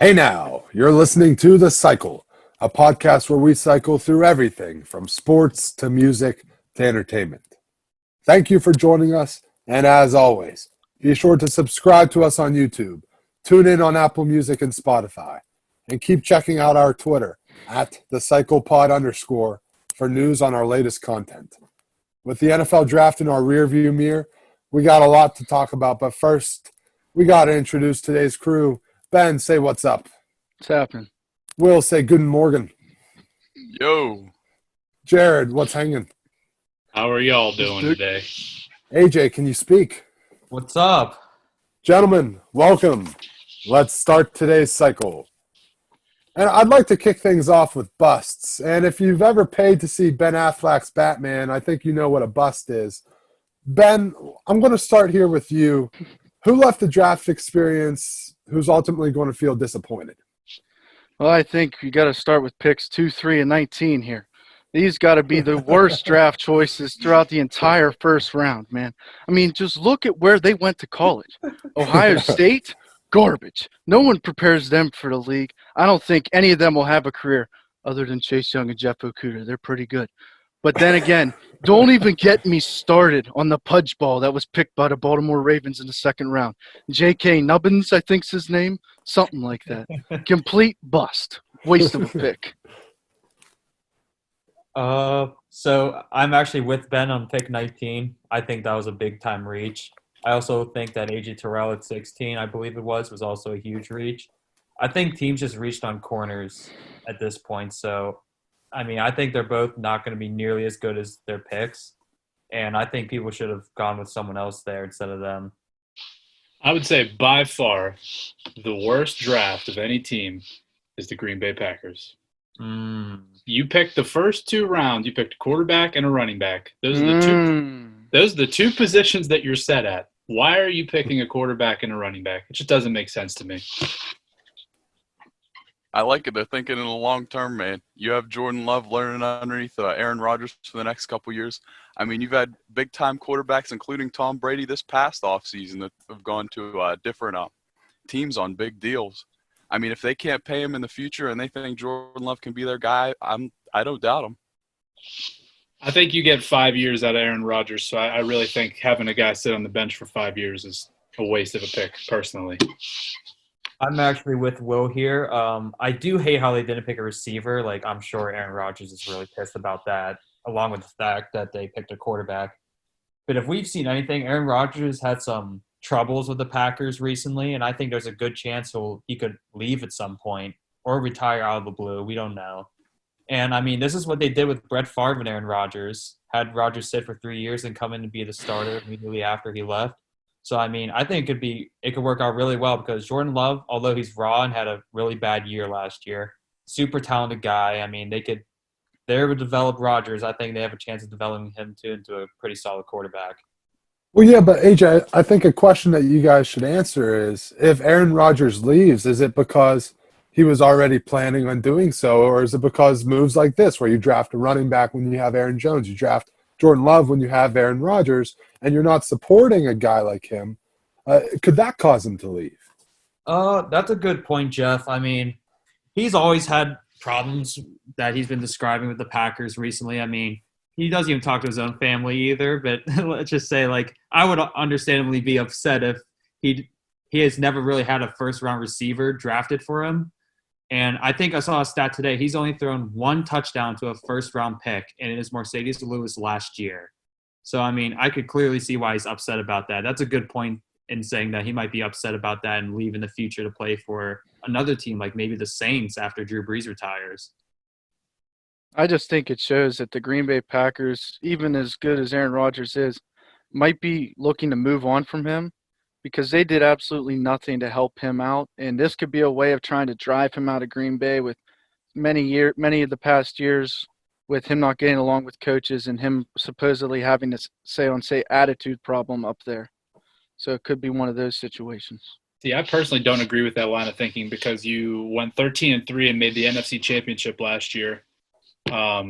Hey now, you're listening to The Cycle, a podcast where we cycle through everything from sports to music to entertainment. Thank you for joining us, and as always, be sure to subscribe to us on YouTube, tune in on Apple Music and Spotify, and keep checking out our Twitter at @TheCyclePod_ for news on our latest content. With the NFL draft in our rearview mirror, we got a lot to talk about, but first, we got to introduce today's crew. Ben, say what's up. What's happening? Will, say good morning. Yo. Jared, what's hanging? How are y'all doing today? AJ, can you speak? What's up? Gentlemen, welcome. Let's start today's cycle. And I'd like to kick things off with busts. And if you've ever paid to see Ben Affleck's Batman, I think you know what a bust is. Ben, I'm going to start here with you. Who left the draft experience who's ultimately going to feel disappointed? Well, I think you got to start with picks 2, 3, and 19 here. These got to be the worst draft choices throughout the entire first round, man. I mean, just look at where they went to college. Ohio State, garbage. No one prepares them for the league. I don't think any of them will have a career other than Chase Young and Jeff Okudah. They're pretty good. But then again, don't even get me started on the pudge ball that was picked by the Baltimore Ravens in the second round. J.K. Nubbins, I think's his name. Something like that. Complete bust. Waste of a pick. So I'm actually with Ben on pick 19. I think that was a big-time reach. I also think that A.J. Terrell at 16, I believe it was also a huge reach. I think teams just reached on corners at this point. So, I mean, I think they're both not going to be nearly as good as their picks. And I think people should have gone with someone else there instead of them. I would say by far the worst draft of any team is the Green Bay Packers. You picked the first 2 rounds. You picked a quarterback and a running back. Those are the two positions that you're set at. Why are you picking a quarterback and a running back? It just doesn't make sense to me. I like it. They're thinking in the long term, man. You have Jordan Love learning underneath Aaron Rodgers for the next couple years. I mean, you've had big-time quarterbacks, including Tom Brady, this past offseason that have gone to different teams on big deals. I mean, if they can't pay him in the future and they think Jordan Love can be their guy, I don't doubt him. I think you get 5 years out of Aaron Rodgers, so I really think having a guy sit on the bench for 5 years is a waste of a pick, personally. I'm actually with Will here. I do hate how they didn't pick a receiver. Like, I'm sure Aaron Rodgers is really pissed about that, along with the fact that they picked a quarterback. But if we've seen anything, Aaron Rodgers had some troubles with the Packers recently, and I think there's a good chance he could leave at some point or retire out of the blue. We don't know. And, I mean, this is what they did with Brett Favre and Aaron Rodgers. Had Rodgers sit for 3 years and come in to be the starter immediately after he left. So, I mean, I think it could work out really well because Jordan Love, although he's raw and had a really bad year last year, super talented guy. I mean, they would develop Rodgers. I think they have a chance of developing him too into a pretty solid quarterback. Well, yeah, but AJ, I think a question that you guys should answer is if Aaron Rodgers leaves, is it because he was already planning on doing so, or is it because moves like this where you draft a running back when you have Aaron Jones, you draft Jordan Love when you have Aaron Rodgers, and you're not supporting a guy like him, could that cause him to leave? That's a good point, Jeff. I mean, he's always had problems that he's been describing with the Packers recently. I mean, he doesn't even talk to his own family either, but let's just say, like, I would understandably be upset if he has never really had a first-round receiver drafted for him. And I think I saw a stat today. He's only thrown 1 touchdown to a first-round pick, and it is Mercedes Lewis last year. So, I mean, I could clearly see why he's upset about that. That's a good point in saying that he might be upset about that and leave in the future to play for another team, like maybe the Saints after Drew Brees retires. I just think it shows that the Green Bay Packers, even as good as Aaron Rodgers is, might be looking to move on from him because they did absolutely nothing to help him out. And this could be a way of trying to drive him out of Green Bay with many of the past years with him not getting along with coaches and him supposedly having this say attitude problem up there. So it could be one of those situations. See, I personally don't agree with that line of thinking because you went 13-3 and made the NFC Championship last year. I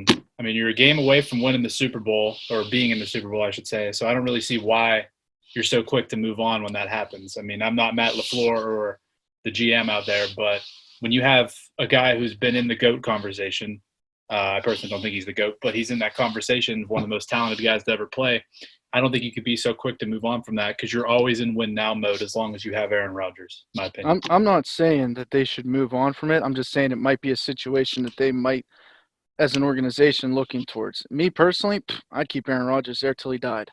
mean, you're a game away from winning the Super Bowl, or being in the Super Bowl, I should say. So I don't really see why you're so quick to move on when that happens. I mean, I'm not Matt LaFleur or the GM out there, but when you have a guy who's been in the GOAT conversation, I personally don't think he's the GOAT, but he's in that conversation, one of the most talented guys to ever play. I don't think you could be so quick to move on from that because you're always in win now mode as long as you have Aaron Rodgers, in my opinion. I'm not saying that they should move on from it. I'm just saying it might be a situation that they might, as an organization, looking towards. Me personally, I'd keep Aaron Rodgers there till he died.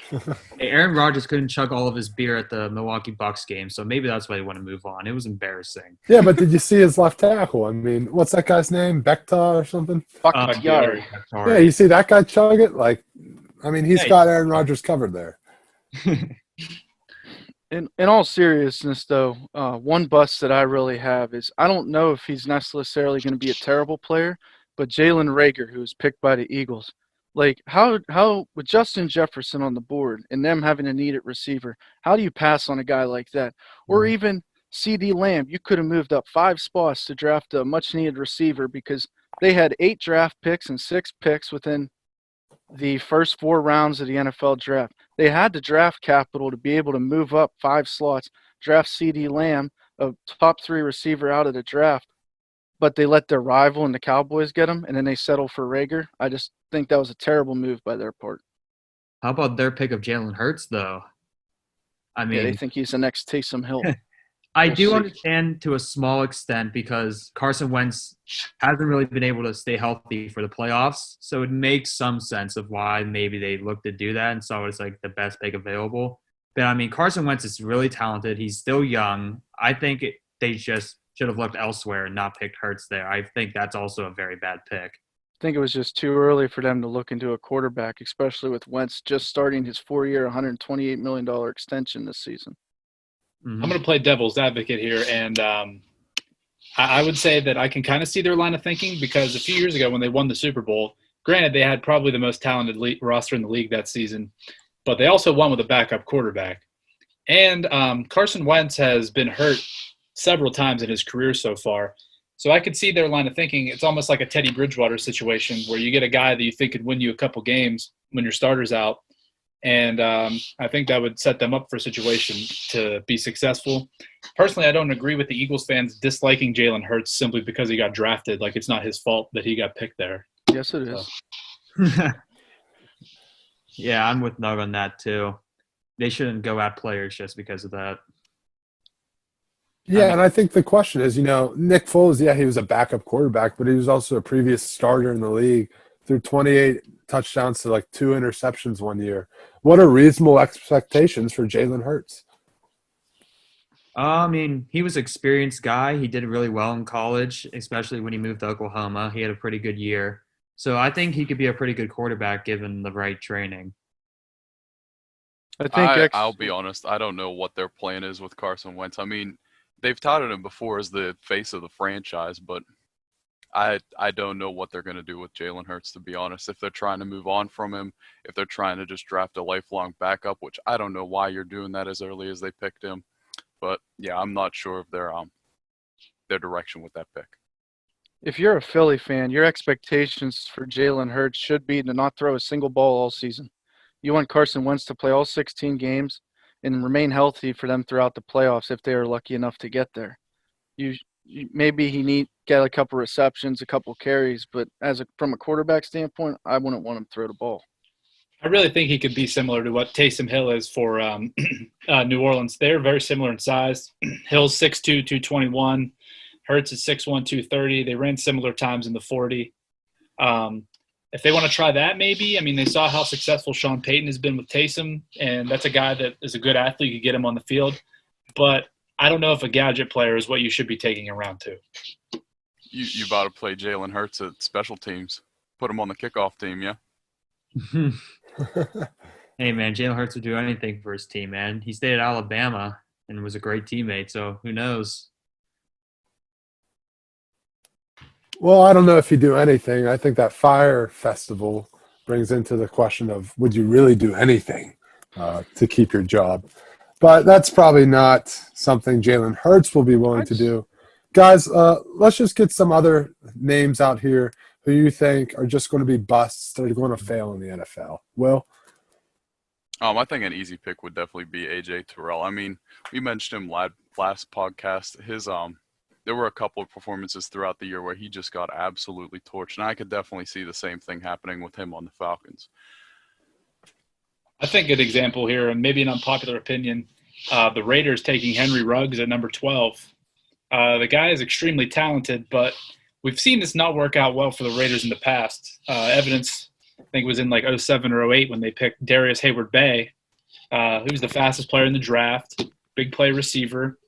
Hey, Aaron Rodgers couldn't chug all of his beer at the Milwaukee Bucks game, so maybe that's why they want to move on. It was embarrassing. Yeah, but did you see his left tackle? I mean, what's that guy's name? Bekta or something? Bakhtiari. Yeah, you see that guy chug it? Like, I mean, he's got Aaron Rodgers covered there. In all seriousness, though, one bust that I really have is I don't know if he's necessarily going to be a terrible player, but Jalen Reagor, who was picked by the Eagles, like how with Justin Jefferson on the board and them having a needed receiver, how do you pass on a guy like that? Or even CD Lamb, you could have moved up 5 spots to draft a much-needed receiver because they had 8 draft picks and 6 picks within the first 4 rounds of the NFL draft. They had the draft capital to be able to move up 5 slots, draft CD Lamb, a top 3 receiver out of the draft, but they let their rival and the Cowboys get him, and then they settle for Reagor. I just think that was a terrible move by their part. How about their pick of Jalen Hurts, though? I mean, Yeah, they think he's the next Taysom Hill. I We'll do see. understand to a small extent because Carson Wentz hasn't really been able to stay healthy for the playoffs. So it makes some sense of why maybe they looked to do that and saw it's like the best pick available. But I mean, Carson Wentz is really talented. He's still young. I think they just should have looked elsewhere and not picked Hurts there. I think that's also a very bad pick. I think it was just too early for them to look into a quarterback, especially with Wentz just starting his 4-year, $128 million extension this season. Mhm. I'm going to play devil's advocate here, and I would say that I can kind of see their line of thinking because a few years ago when they won the Super Bowl, granted they had probably the most talented roster in the league that season, but they also won with a backup quarterback. And Carson Wentz has been hurt several times in his career so far. So I could see their line of thinking. It's almost like a Teddy Bridgewater situation where you get a guy that you think could win you a couple games when your starter's out. And I think that would set them up for a situation to be successful. Personally, I don't agree with the Eagles fans disliking Jalen Hurts simply because he got drafted. Like, it's not his fault that he got picked there. Yes, it is. Yeah, I'm with Nug on that too. They shouldn't go at players just because of that. Yeah, and I think the question is, Nick Foles, yeah, he was a backup quarterback, but he was also a previous starter in the league, threw 28 touchdowns to like 2 interceptions one year. What are reasonable expectations for Jalen Hurts? I mean, he was an experienced guy. He did really well in college, especially when he moved to Oklahoma. He had a pretty good year. So I think he could be a pretty good quarterback given the right training. I think I'll be honest. I don't know what their plan is with Carson Wentz. I mean, they've touted him before as the face of the franchise, but I don't know what they're going to do with Jalen Hurts, to be honest. If they're trying to move on from him, if they're trying to just draft a lifelong backup, which I don't know why you're doing that as early as they picked him. But, yeah, I'm not sure of their direction with that pick. if you're a Philly fan, your expectations for Jalen Hurts should be to not throw a single ball all season. You want Carson Wentz to play all 16 games and remain healthy for them throughout the playoffs if they are lucky enough to get there. Maybe he get a couple receptions, a couple carries, but from a quarterback standpoint, I wouldn't want him to throw the ball. I really think he could be similar to what Taysom Hill is for New Orleans. They're very similar in size. Hill's 6'2", 221. Hurts is 6'1", 230. They ran similar times in the 40. If they want to try that, maybe. I mean, they saw how successful Sean Payton has been with Taysom, and that's a guy that is a good athlete. You could get him on the field. But I don't know if a gadget player is what you should be taking in round 2. You about to play Jalen Hurts at special teams. Put him on the kickoff team, yeah? Hey, man, Jalen Hurts would do anything for his team, man. He stayed at Alabama and was a great teammate, so who knows? Well, I don't know if you do anything. I think that Fire Festival brings into the question of would you really do anything to keep your job? But that's probably not something Jalen Hurts will be willing to do. Guys, let's just get some other names out here who you think are just going to be busts that are going to fail in the NFL. Will? I think an easy pick would definitely be AJ Terrell. I mean, we mentioned him last podcast. there were a couple of performances throughout the year where he just got absolutely torched, and I could definitely see the same thing happening with him on the Falcons. I think an example here, and maybe an unpopular opinion, the Raiders taking Henry Ruggs at number 12. The guy is extremely talented, but we've seen this not work out well for the Raiders in the past. Evidence, I think, was in like 07 or 08 when they picked Darius Hayward-Bay, who was the fastest player in the draft, big play receiver.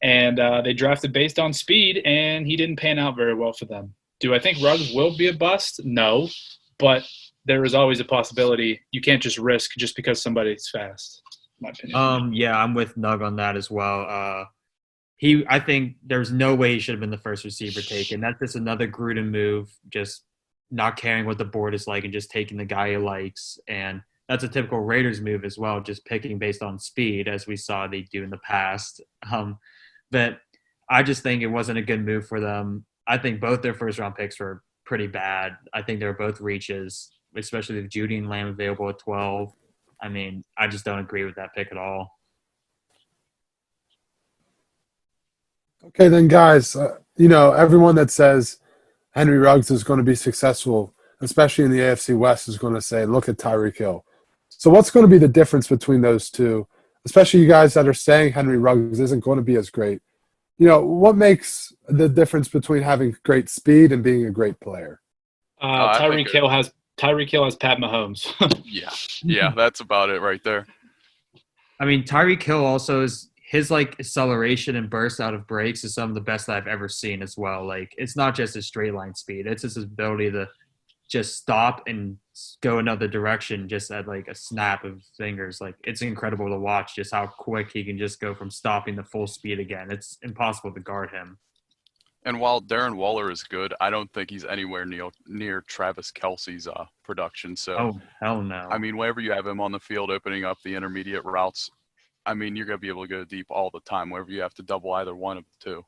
And they drafted based on speed, and he didn't pan out very well for them. Do I think Ruggs will be a bust? No, but there is always a possibility. You can't just risk just because somebody's fast, in my opinion. Yeah, I'm with Nug on that as well. I think there's no way he should have been the first receiver taken. That's just another Gruden move, just not caring what the board is like and just taking the guy he likes. And that's a typical Raiders move as well, just picking based on speed, as we saw they do in the past. But I just think it wasn't a good move for them. I think both their first-round picks were pretty bad. I think they were both reaches, especially with Judy and Lamb available at 12. I mean, I just don't agree with that pick at all. Okay, then, guys, everyone that says Henry Ruggs is going to be successful, especially in the AFC West, is going to say, look at Tyreek Hill. So what's going to be the difference between those two, especially you guys that are saying Henry Ruggs isn't going to be as great? What makes the difference between having great speed and being a great player? Tyreek Hill has Pat Mahomes. Yeah, that's about it right there. I mean, Tyreek Hill also is his acceleration and burst out of breaks is some of the best that I've ever seen as well. Like, it's not just his straight line speed; it's his ability to just stop and go another direction just at a snap of fingers. Like, it's incredible to watch just how quick he can just go from stopping to full speed again. It's impossible to guard him. And while Darren Waller is good, I don't think he's anywhere near Travis Kelce's production. So, oh, hell no. I mean, whenever you have him on the field opening up the intermediate routes, I mean, you're going to be able to go deep all the time, wherever you have to double either one of the two.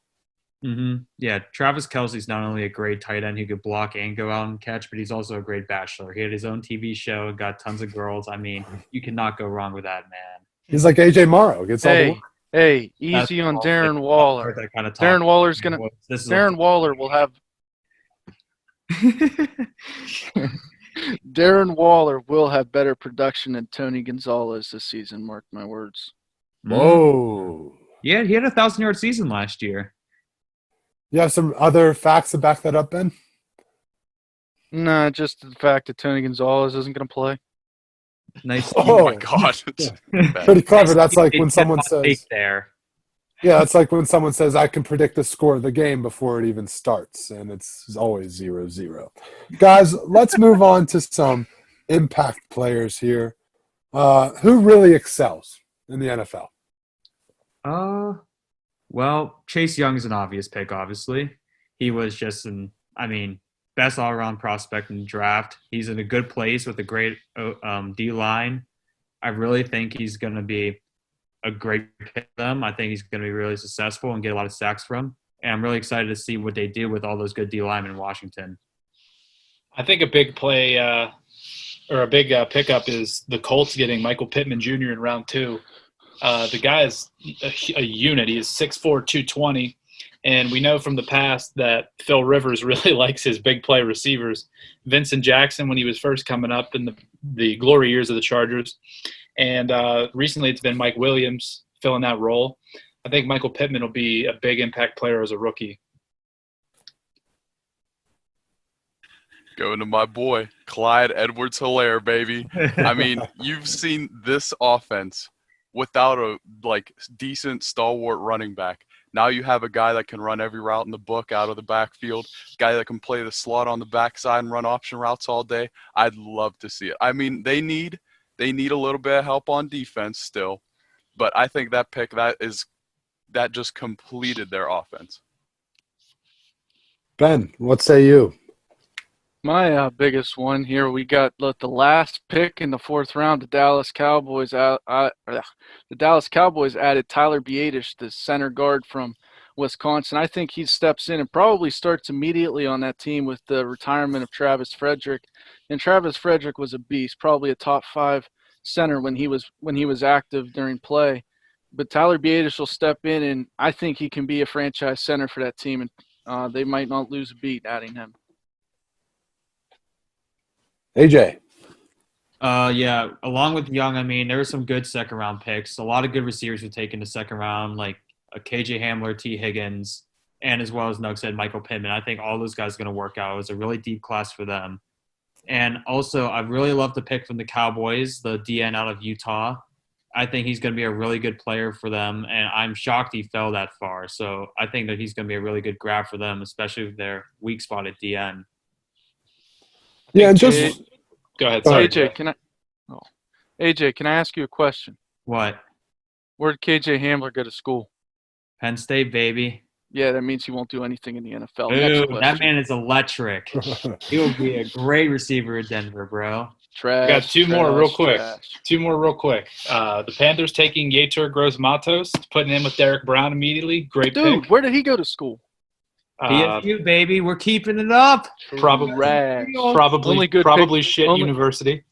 Mm-hmm. Yeah, Travis Kelce's not only a great tight end who could block and go out and catch, but he's also a great bachelor. He had his own TV show, got tons of girls. I mean, you cannot go wrong with that, man. He's like AJ Morrow. Gets all the Hey, easy on Darren Waller. Darren Waller's going to – Darren Waller will have – Darren Waller will have better production than Tony Gonzalez this season, mark my words. Whoa. Yeah, he had a 1,000-yard season last year. You have some other facts to back that up, Ben? Nah, just the fact that Tony Gonzalez isn't going to play. Nice. Oh, my God. Pretty clever. That's like when someone says – there. Yeah, it's like when someone says, I can predict the score of the game before it even starts, and it's always 0-0. Guys, let's move on to some impact players here. Who really excels in the NFL? Well, Chase Young is an obvious pick, obviously. He was just best all-around prospect in the draft. He's in a good place with a great D-line. I really think he's going to be a great pick for them. I think he's going to be really successful and get a lot of sacks from. And I'm really excited to see what they do with all those good D-linemen in Washington. I think a big play or a big pickup is the Colts getting Michael Pittman Jr. in round 2. The guy is a unit. He is 6'4", 220. And we know from the past that Phil Rivers really likes his big play receivers. Vincent Jackson, when he was first coming up in the glory years of the Chargers. And recently it's been Mike Williams filling that role. I think Michael Pittman will be a big impact player as a rookie. Going to my boy, Clyde Edwards-Helaire, baby. I mean, you've seen this offense without a decent stalwart running back. Now you have a guy that can run every route in the book out of the backfield, guy that can play the slot on the backside and run option routes all day. I'd love to see it. I mean, they need a little bit of help on defense still, but I think that pick that just completed their offense. Ben, what say you? My biggest one here, we got the last pick in the 4th round. The Dallas Cowboys added Tyler Biadasz, the center guard from Wisconsin. I think he steps in and probably starts immediately on that team with the retirement of Travis Frederick. And Travis Frederick was a beast, probably a top 5 center when he was active during play. but Tyler Biadasz will step in, and I think he can be a franchise center for that team, and they might not lose a beat adding him. AJ. Yeah, along with Young, I mean, there were some good second-round picks. A lot of good receivers were taken to second round, like KJ Hamler, T. Higgins, and as well as Nug said, Michael Pittman. I think all those guys are going to work out. It was a really deep class for them. And also, I really love the pick from the Cowboys, the DN out of Utah. I think he's going to be a really good player for them, and I'm shocked he fell that far. So I think that he's going to be a really good grab for them, especially with their weak spot at DN. Yeah, and just go ahead. Sorry, AJ, can I ask you a question? What? Where'd KJ Hamler go to school? Penn State, baby. Yeah, that means he won't do anything in the NFL. Ooh, that man is electric. He will be a great receiver at Denver, bro. Trash. We got two more real quick. Trash. The Panthers taking Yetur Gross-Matos, putting him with Derek Brown immediately. Great Dude, pick. where did he go to school? PSU, baby. We're keeping it up. Probably Only good pick. shit Only- university.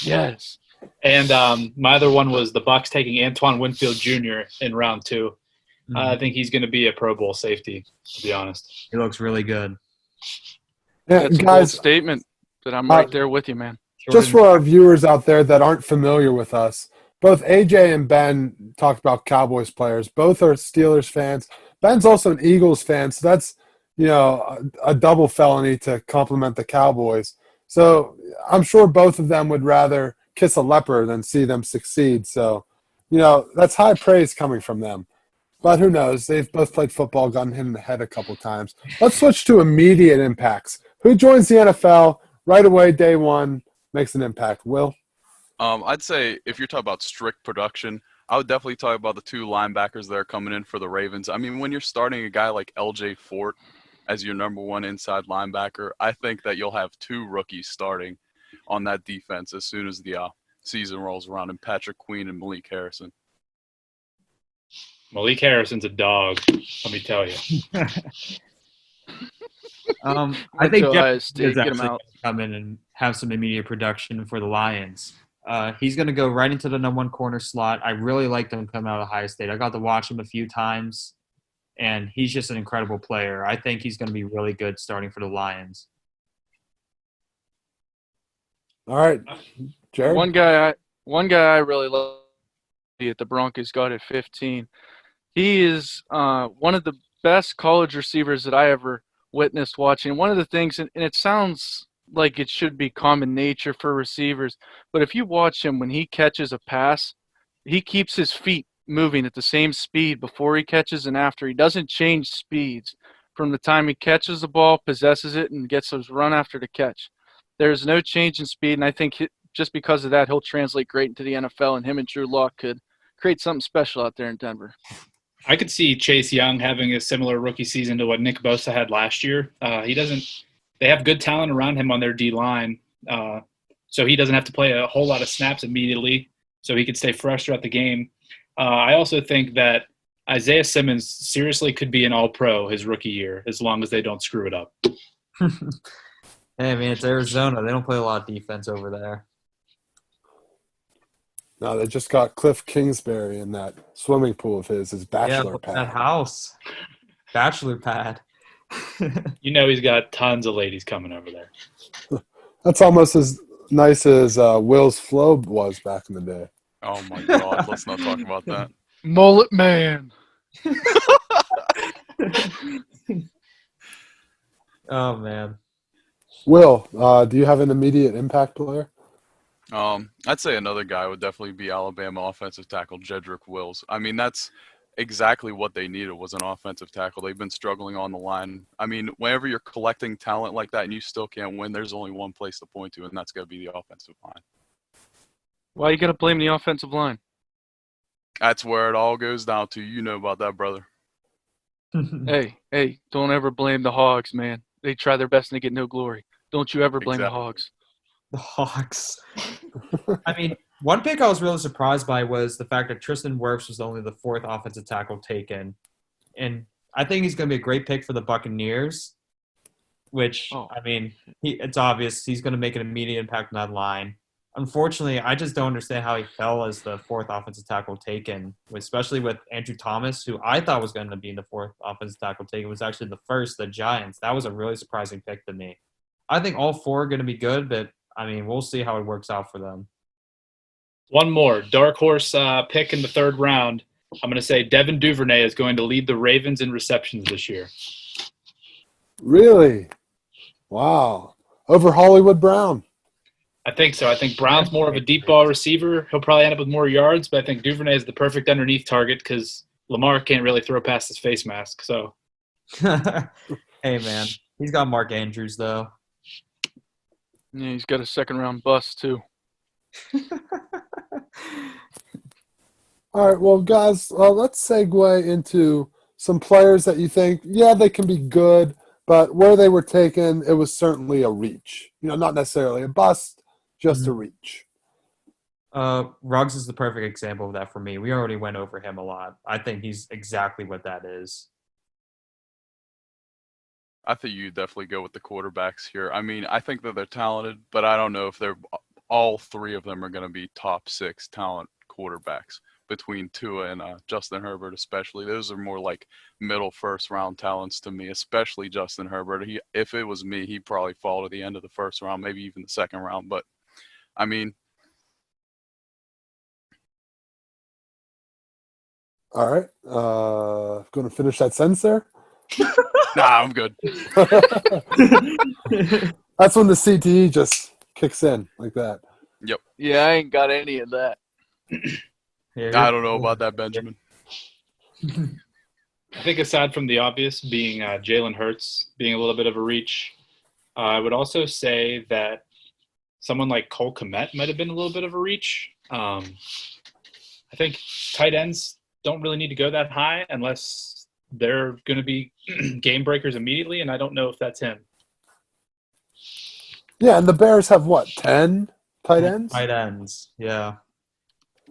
Yes. And my other one was the Bucks taking Antoine Winfield Jr. in round 2. I think he's going to be a Pro Bowl safety, to be honest. He looks really good. yeah, That's a bold guys, statement, but I'm right there with you, man. just for our viewers out there that aren't familiar with us, both AJ and Ben talked about Cowboys players. Both are Steelers fans. Ben's also an Eagles fan, so that's a double felony to compliment the Cowboys. So I'm sure both of them would rather kiss a leper than see them succeed. So, that's high praise coming from them. But who knows? They've both played football, gotten hit in the head a couple times. Let's switch to immediate impacts. Who joins the NFL right away, day one, makes an impact? Will? I'd say if you're talking about strict production, I would definitely talk about the 2 linebackers that are coming in for the Ravens. I mean, when you're starting a guy like L.J. Fort as your number 1 inside linebacker, I think that you'll have 2 rookies starting on that defense as soon as the season rolls around, and Patrick Queen and Malik Harrison. Malik Harrison's a dog, let me tell you. I think Ohio Jeff State, is get him actually out. going to come in and have some immediate production for the Lions. He's going to go right into the number 1 corner slot. I really liked him coming out of Ohio State. I got to watch him a few times, and he's just an incredible player. I think he's going to be really good starting for the Lions. All right. Jared? One guy I really love at the Broncos got at 15. He is one of the best college receivers that I ever witnessed watching. One of the things, and it sounds like it should be common nature for receivers, but if you watch him when he catches a pass, he keeps his feet moving at the same speed before he catches and after. He doesn't change speeds from the time he catches the ball, possesses it, and gets his run after the catch. There's no change in speed, and I think just because of that, he'll translate great into the NFL, and him and Drew Lock could create something special out there in Denver. I could see Chase Young having a similar rookie season to what Nick Bosa had last year. They have good talent around him on their D-line, so he doesn't have to play a whole lot of snaps immediately, so he could stay fresh throughout the game. I also think that Isaiah Simmons seriously could be an all-pro his rookie year as long as they don't screw it up. Hey, man, it's Arizona. They don't play a lot of defense over there. No, they just got Cliff Kingsbury in that swimming pool of his bachelor pad. That house. Bachelor pad. You know he's got tons of ladies coming over there. That's almost as nice as Will's flow was back in the day. Oh, my God. Let's not talk about that. Mullet man. Oh, man. Will, do you have an immediate impact player? I'd say another guy would definitely be Alabama offensive tackle Jedrick Wills. I mean, that's exactly what they needed was an offensive tackle. They've been struggling on the line. I mean, whenever you're collecting talent like that and you still can't win, there's only one place to point to, and that's going to be the offensive line. Why you got to blame the offensive line? That's where it all goes down to. You know about that, brother. Hey, don't ever blame the Hogs, man. They try their best and they get no glory. Don't you ever blame the Exactly. Hogs. The Hawks. I mean, one pick I was really surprised by was the fact that Tristan Wirfs was only the 4th offensive tackle taken. And I think he's going to be a great pick for the Buccaneers, which, I mean, it's obvious he's going to make an immediate impact on that line. unfortunately, I just don't understand how he fell as the fourth offensive tackle taken, especially with Andrew Thomas, who I thought was going to be the fourth offensive tackle taken, was actually the first, the Giants. That was a really surprising pick to me. I think all four are going to be good, but, I mean, we'll see how it works out for them. One more dark horse pick in the third round. I'm going to say Devin Duvernay is going to lead the Ravens in receptions this year. Really? Wow. Over Hollywood Brown. I think so. I think Brown's more of a deep ball receiver. He'll probably end up with more yards, but I think Duvernay is the perfect underneath target because Lamar can't really throw past his face mask. So, Hey, man. He's got Mark Andrews, though. Yeah, he's got a second-round bust, too. All right, well, guys, let's segue into some players that you think, yeah, they can be good, but where they were taken, it was certainly a reach. Not necessarily a bust, just a reach. Ruggs is the perfect example of that for me. We already went over him a lot. I think he's exactly what that is. I think you definitely go with the quarterbacks here. I mean, I think that they're talented, but I don't know if all three of them are going to be top 6 talent quarterbacks between Tua and Justin Herbert especially. Those are more like middle first round talents to me, especially Justin Herbert. If it was me, he'd probably fall to the end of the first round, maybe even the second round. But, I mean. All right. Going to finish that sentence there? Nah, I'm good. That's when the CTE just kicks in like that. Yep. Yeah, I ain't got any of that. I don't know about that, Benjamin. I think aside from the obvious being Jalen Hurts being a little bit of a reach, I would also say that someone like Cole Kmet might have been a little bit of a reach. I think tight ends don't really need to go that high unless they're going to be game breakers immediately, and I don't know if that's him. Yeah, and the Bears have what, 10 tight ends? Tight ends, yeah.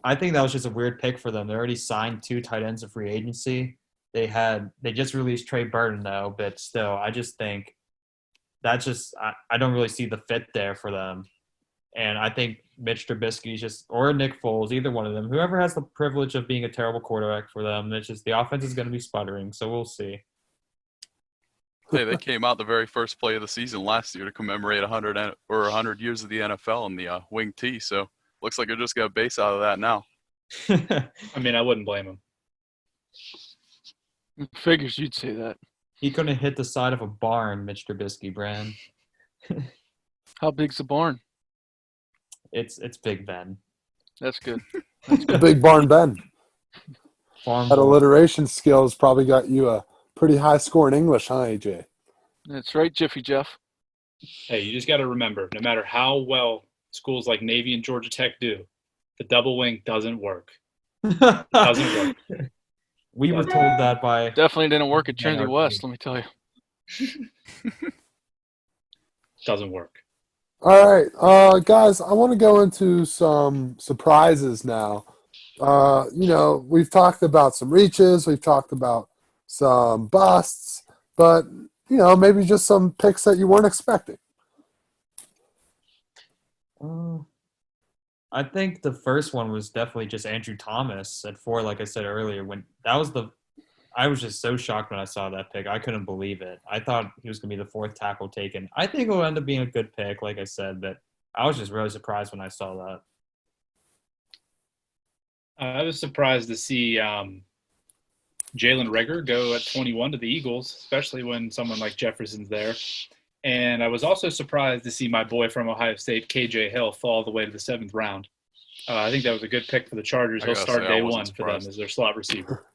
I think that was just a weird pick for them. They already signed 2 tight ends of free agency. They just released Trey Burton though, but still, I just think that's just I don't really see the fit there for them. And I think Mitch Trubisky or Nick Foles, either one of them, whoever has the privilege of being a terrible quarterback for them, it's just the offense is going to be sputtering. So we'll see. Hey, they came out the very first play of the season last year to commemorate 100 years of the NFL in the wing tee. So looks like they're just got a base out of that now. I mean, I wouldn't blame him. Figures you'd say that. He couldn't hit the side of a barn, Mitch Trubisky, Brand. How big's the barn? It's Big Ben. That's good. Big Barn Ben. Farm That boy. alliteration skills probably got you a pretty high score in English, huh, AJ? That's right, Jiffy Jeff. Hey, you just got to remember, no matter how well schools like Navy and Georgia Tech do, the double wing doesn't work. Doesn't work. We were told that by Definitely didn't work at Trinity West, let me tell you. Doesn't work. All right, guys, I want to go into some surprises now. We've talked about some reaches, we've talked about some busts, but, maybe just some picks that you weren't expecting. I think the first one was definitely just Andrew Thomas at 4, like I said earlier. I was just so shocked when I saw that pick. I couldn't believe it. I thought he was going to be the 4th tackle taken. I think it'll end up being a good pick, like I said, but I was just really surprised when I saw that. I was surprised to see Jalen Reagor go at 21 to the Eagles, especially when someone like Jefferson's there. And I was also surprised to see my boy from Ohio State, KJ Hill, fall all the way to the 7th round. I think that was a good pick for the Chargers. He'll start day one for them as their slot receiver.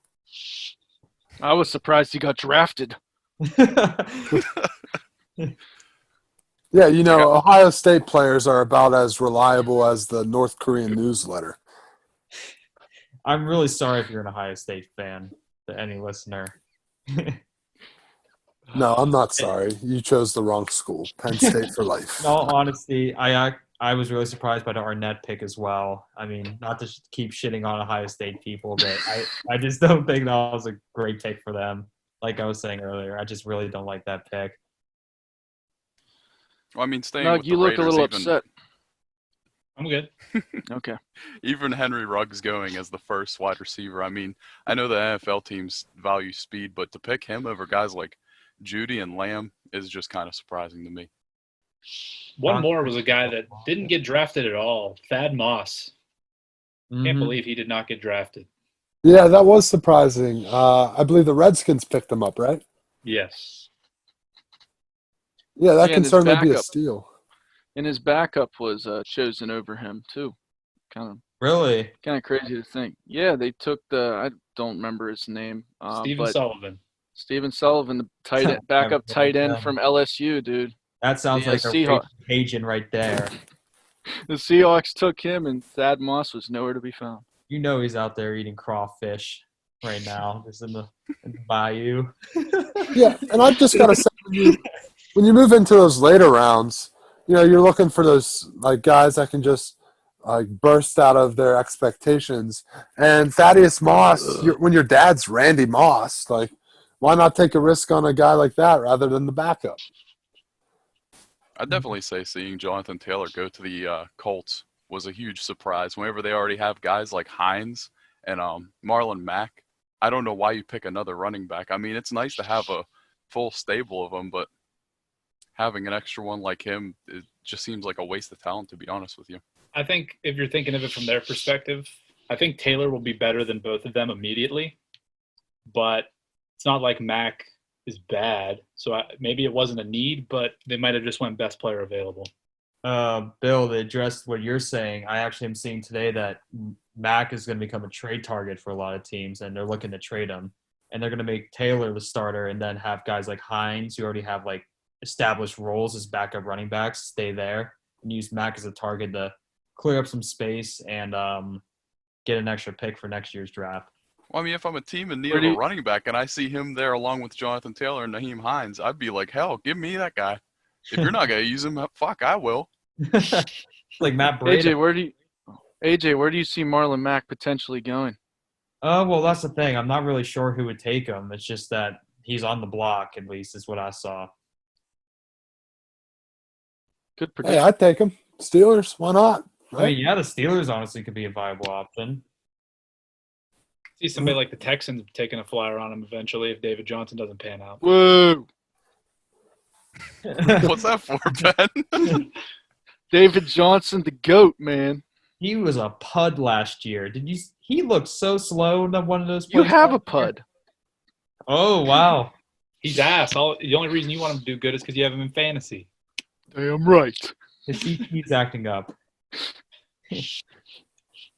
I was surprised he got drafted. Yeah, Ohio State players are about as reliable as the North Korean newsletter. I'm really sorry if you're an Ohio State fan, to any listener. No, I'm not sorry. You chose the wrong school. Penn State for life. In all honesty, I was really surprised by the Arnett pick as well. I mean, not to keep shitting on Ohio State people, but I just don't think that was a great pick for them. Like I was saying earlier, I just really don't like that pick. Well, I mean, staying No, with you the look Raiders, a little even, upset. I'm good. Okay. Even Henry Ruggs going as the first wide receiver. I mean, I know the NFL teams value speed, but to pick him over guys like Judy and Lamb is just kind of surprising to me. One more was a guy that didn't get drafted at all. Thad Moss. Can't believe he did not get drafted. Yeah, that was surprising. I believe the Redskins picked him up, right? Yes. Yeah, that Yeah, can and his certainly be a backup. steal. And his backup was chosen over him too. Kind Really? of crazy to think. Yeah, they took I don't remember his name. Stephen but Sullivan. Stephen Sullivan, the backup tight end from LSU, dude. That sounds The like a Seahawks. Cajun right there. The Seahawks took him, and Thad Moss was nowhere to be found. You know he's out there eating crawfish right now, just in the bayou. Yeah, and I've just got to say, when you move into those later rounds, you're looking for those like guys that can just like burst out of their expectations. And Thaddeus Moss, when your dad's Randy Moss, like, why not take a risk on a guy like that rather than the backup? I'd definitely say seeing Jonathan Taylor go to the Colts was a huge surprise. Whenever they already have guys like Hines and Marlon Mack, I don't know why you pick another running back. I mean, it's nice to have a full stable of them, but having an extra one like him, it just seems like a waste of talent, to be honest with you. I think if you're thinking of it from their perspective, I think Taylor will be better than both of them immediately. But it's not like Mack is bad. So maybe it wasn't a need, but they might have just went best player available. Bill, to address what you're saying, I actually am seeing today that Mack is going to become a trade target for a lot of teams, and they're looking to trade him. And they're going to make Taylor the starter and then have guys like Hines, who already have like established roles as backup running backs, stay there and use Mack as a target to clear up some space and get an extra pick for next year's draft. Well, I mean, if I'm a team in need of a running back and I see him there along with Jonathan Taylor and Naheem Hines, I'd be like, hell, give me that guy. If you're not going to use him, fuck, I will. Like Matt Brady. AJ, where do you see Marlon Mack potentially going? Well, that's the thing. I'm not really sure who would take him. It's just that he's on the block, at least, is what I saw. Good prediction. Hey, I'd take him. Steelers, why not? Right? I mean, yeah, the Steelers honestly could be a viable option. See somebody like the Texans taking a flyer on him eventually if David Johnson doesn't pan out. Whoa. What's that for, Ben? David Johnson, the GOAT, man. He was a pud last year. He looked so slow in one of those You plays. have a pud. Oh, wow. He's ass. The only reason you want him to do good is because you have him in fantasy. Damn right. His CT's acting up.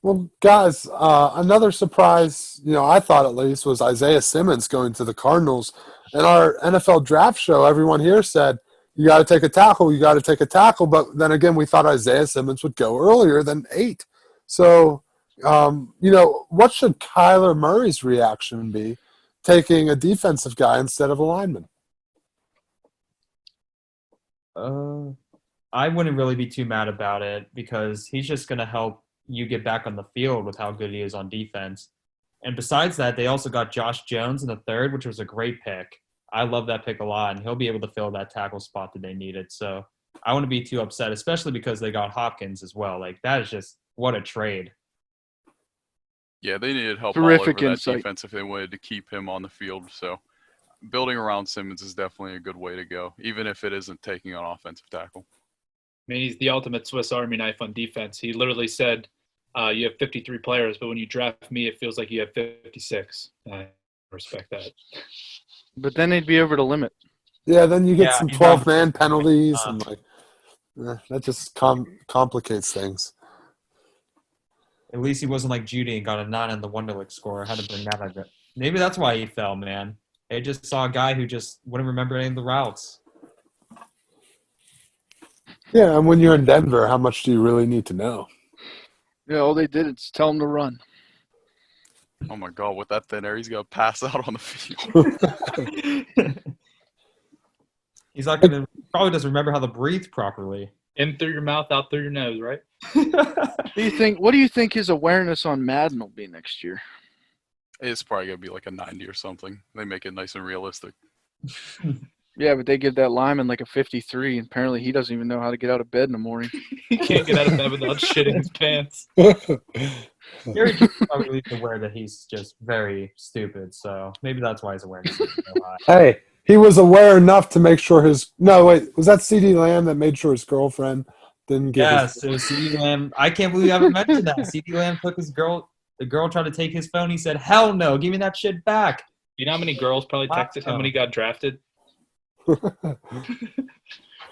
Well, guys, another surprise, I thought at least, was Isaiah Simmons going to the Cardinals. In our NFL draft show, everyone here said, you got to take a tackle, you got to take a tackle. But then again, we thought Isaiah Simmons would go earlier than 8. So, what should Kyler Murray's reaction be taking a defensive guy instead of a lineman? I wouldn't really be too mad about it because he's just going to help you get back on the field with how good he is on defense. And besides that, they also got Josh Jones in the 3rd, which was a great pick. I love that pick a lot, and he'll be able to fill that tackle spot that they needed. So I wouldn't be too upset, especially because they got Hopkins as well. Like, that is just what a trade. Yeah, they needed help Terrific all over insight. that defense if they wanted to keep him on the field. So building around Simmons is definitely a good way to go, even if it isn't taking on offensive tackle. I mean, he's the ultimate Swiss Army knife on defense. He literally said, you have 53 players, but when you draft me, it feels like you have 56. I respect that. But then they'd be over the limit. Yeah, then you get some he's 12-man penalties, and that just complicates things. At least he wasn't like Judy and got a 9 on the Wonderlic score. I had to bring that up. Maybe that's why he fell, man. They just saw a guy who just wouldn't remember any of the routes. Yeah, and when you're in Denver, how much do you really need to know? Yeah, all they did is tell him to run. Oh, my God, with that thin air, he's going to pass out on the field. He's not going to – probably doesn't remember how to breathe properly. In through your mouth, out through your nose, right? What do you think his awareness on Madden will be next year? It's probably going to be like a 90 or something. They make it nice and realistic. Yeah, but they give that lineman like a 53, and apparently he doesn't even know how to get out of bed in the morning. He can't get out of bed without shitting his pants. Gary G probably aware that he's just very stupid, so maybe that's why his awareness is so high. Hey, he was aware enough to make sure his – no, wait. Was that CeeDee Lamb that made sure his girlfriend didn't get Yes, it was CeeDee Lamb. I can't believe you haven't mentioned that. CeeDee Lamb took his girl. The girl tried to take his phone. He said, "Hell no, give me that shit back." You know how many girls probably texted him when he got drafted? I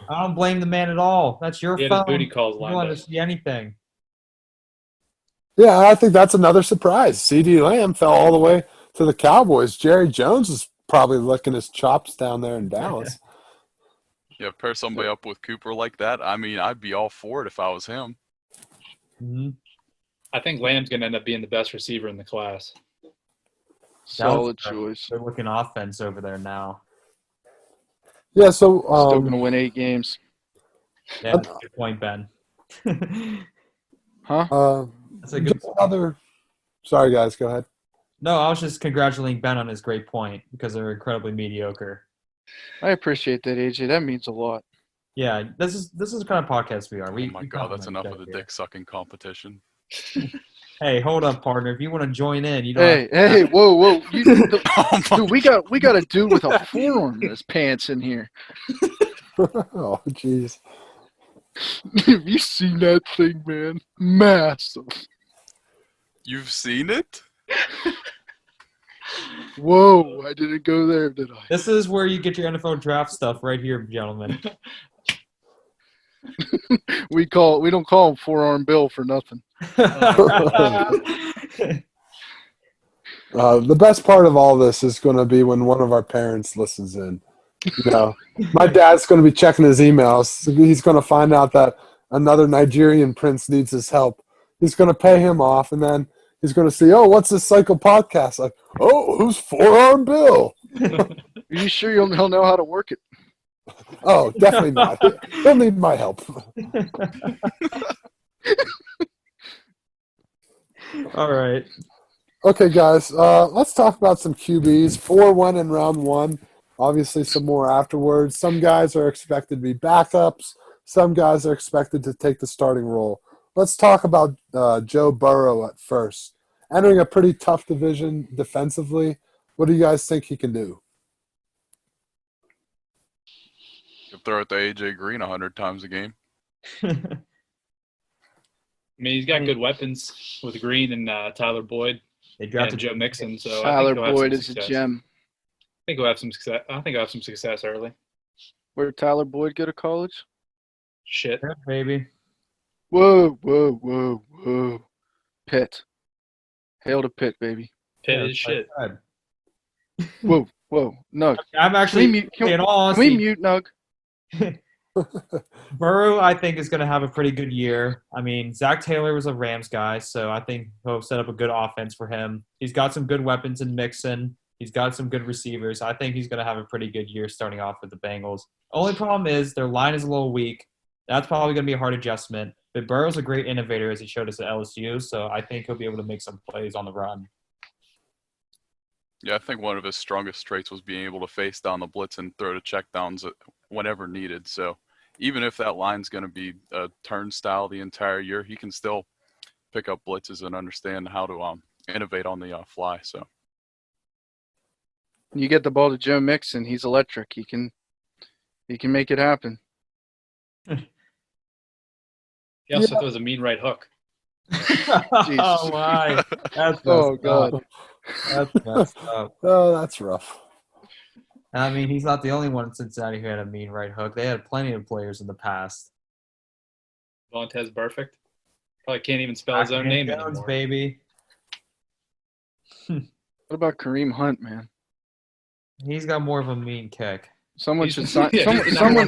don't blame the man at all. That's your He had phone. his booty calls You lined want up. to see anything? Yeah, I think that's another surprise. CeeDee Lamb fell all the way to the Cowboys. Jerry Jones is probably licking his chops down there in Dallas. Yeah, pair somebody up with Cooper like that. I mean, I'd be all for it if I was him. Mm-hmm. I think Lamb's going to end up being the best receiver in the class. Solid choice. They're looking offense over there now. Yeah, so Still going to win 8 games. Yeah, that's a good point, Ben. Huh? That's a good just another. Sorry, guys, go ahead. No, I was just congratulating Ben on his great point because they're incredibly mediocre. I appreciate that, AJ. That means a lot. Yeah, this is the kind of podcast we are. Oh my God, that's enough of the dick sucking competition. Hey, hold up, partner. If you want to join in, you don't. Hey, whoa. Dude, Oh we got a dude with a forearm in his pants in here. Oh, jeez. Have you seen that thing, man? Massive. You've seen it? Whoa, I didn't go there, did I? This is where you get your NFL draft stuff right here, gentlemen. We don't call him Forearm Bill for nothing. The best part of all this is going to be when one of our parents listens in. You know, my dad's going to be checking his emails. He's going to find out that another Nigerian prince needs his help. He's going to pay him off, and then he's going to see, oh, what's this Cycle podcast? Like, oh, who's Forearm Bill? Are you sure he'll know how to work it? Oh, definitely not. He'll need my help. All right. Okay, guys, let's talk about some QBs. 4 went in round 1. Obviously, some more afterwards. Some guys are expected to be backups. Some guys are expected to take the starting role. Let's talk about Joe Burrow at first. Entering a pretty tough division defensively, what do you guys think he can do? You throw it to AJ Green 100 times a game. I mean, he's got good weapons with Green and Tyler Boyd They and drafted Joe Mixon. So Tyler I think he'll have Boyd some is a success. gem. I think he'll have some success. I think he'll have some success early. Where did Tyler Boyd go to college? Shit. Yeah, baby. Whoa. Pitt. Hail to Pitt, baby. Pitt Yeah, is shit. like Whoa. Nug. I'm actually, in all Can we honesty, mute Nug? Burrow, I think, is going to have a pretty good year. I mean, Zach Taylor was a Rams guy, so I think he'll set up a good offense for him. He's got some good weapons in Mixon. He's got some good receivers. I think he's going to have a pretty good year starting off with the Bengals. Only problem is their line is a little weak. That's probably going to be a hard adjustment. But Burrow's a great innovator, as he showed us at LSU, so I think he'll be able to make some plays on the run. Yeah, I think one of his strongest traits was being able to face down the blitz and throw to checkdowns whenever needed. So even if that line's going to be a turnstile the entire year, he can still pick up blitzes and understand how to innovate on the fly. So You get the ball to Joe Mixon, he's electric. He can make it happen. He also throws a mean right hook. Oh, my. That's Oh, messed God. up. That's messed up. Oh, that's rough. I mean, he's not the only one in Cincinnati who had a mean right hook. They had plenty of players in the past. Vontez Perfect. Probably can't even spell his own name Jones, anymore. baby. What about Kareem Hunt, man? He's got more of a mean kick. Someone He's- should sign. yeah, someone, he's the number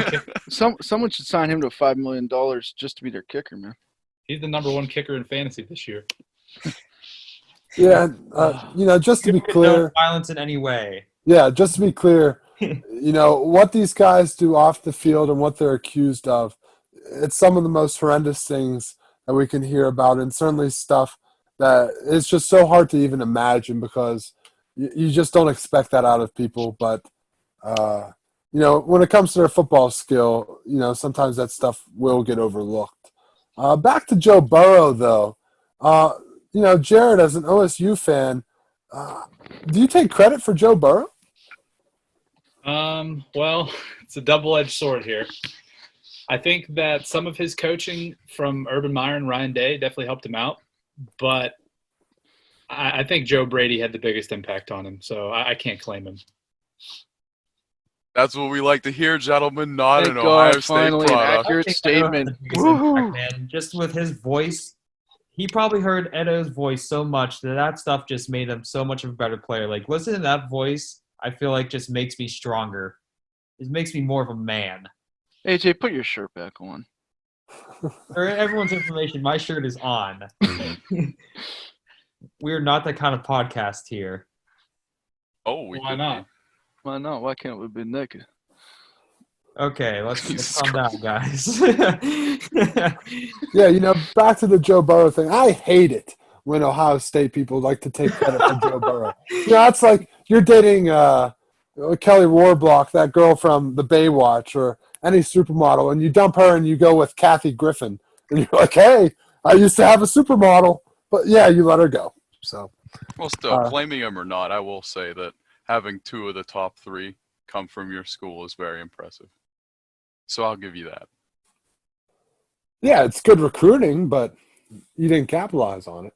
one someone should sign him to $5 million just to be their kicker, man. He's the number one kicker in fantasy this year. Yeah, just to be People condone clear, violence in any way. yeah, just to be clear, what these guys do off the field and what they're accused of, it's some of the most horrendous things that we can hear about, and certainly stuff that it's just so hard to even imagine because you just don't expect that out of people. But, when it comes to their football skill, sometimes that stuff will get overlooked. Back to Joe Burrow, though. Jared, as an OSU fan, do you take credit for Joe Burrow? Well, it's a double-edged sword here. I think that some of his coaching from Urban Meyer and Ryan Day definitely helped him out, but I think Joe Brady had the biggest impact on him, so I can't claim him. That's what we like to hear, gentlemen. Not Thank an God, Ohio State finally an product. accurate I think Edo had statement. the biggest Woohoo! impact, man. Just with his voice, he probably heard Edo's voice so much that stuff just made him so much of a better player. Like, listening to that voice, I feel like just makes me stronger. It makes me more of a man. AJ, put your shirt back on. For everyone's information, my shirt is on. We're not that kind of podcast here. Oh, Why not? Why not? Why can't we be naked? Okay, let's Jesus calm down, guys. Yeah, back to the Joe Burrow thing. I hate it when Ohio State people like to take credit for Joe Burrow. It's like you're dating Kelly Warblock, that girl from the Baywatch, or any supermodel, and you dump her and you go with Kathy Griffin. And you're like, hey, I used to have a supermodel. But, yeah, you let her go. So, Well, still, claiming him or not, I will say that having 2 of the top 3 come from your school is very impressive. So I'll give you that. yeah, it's good recruiting, but you didn't capitalize on it.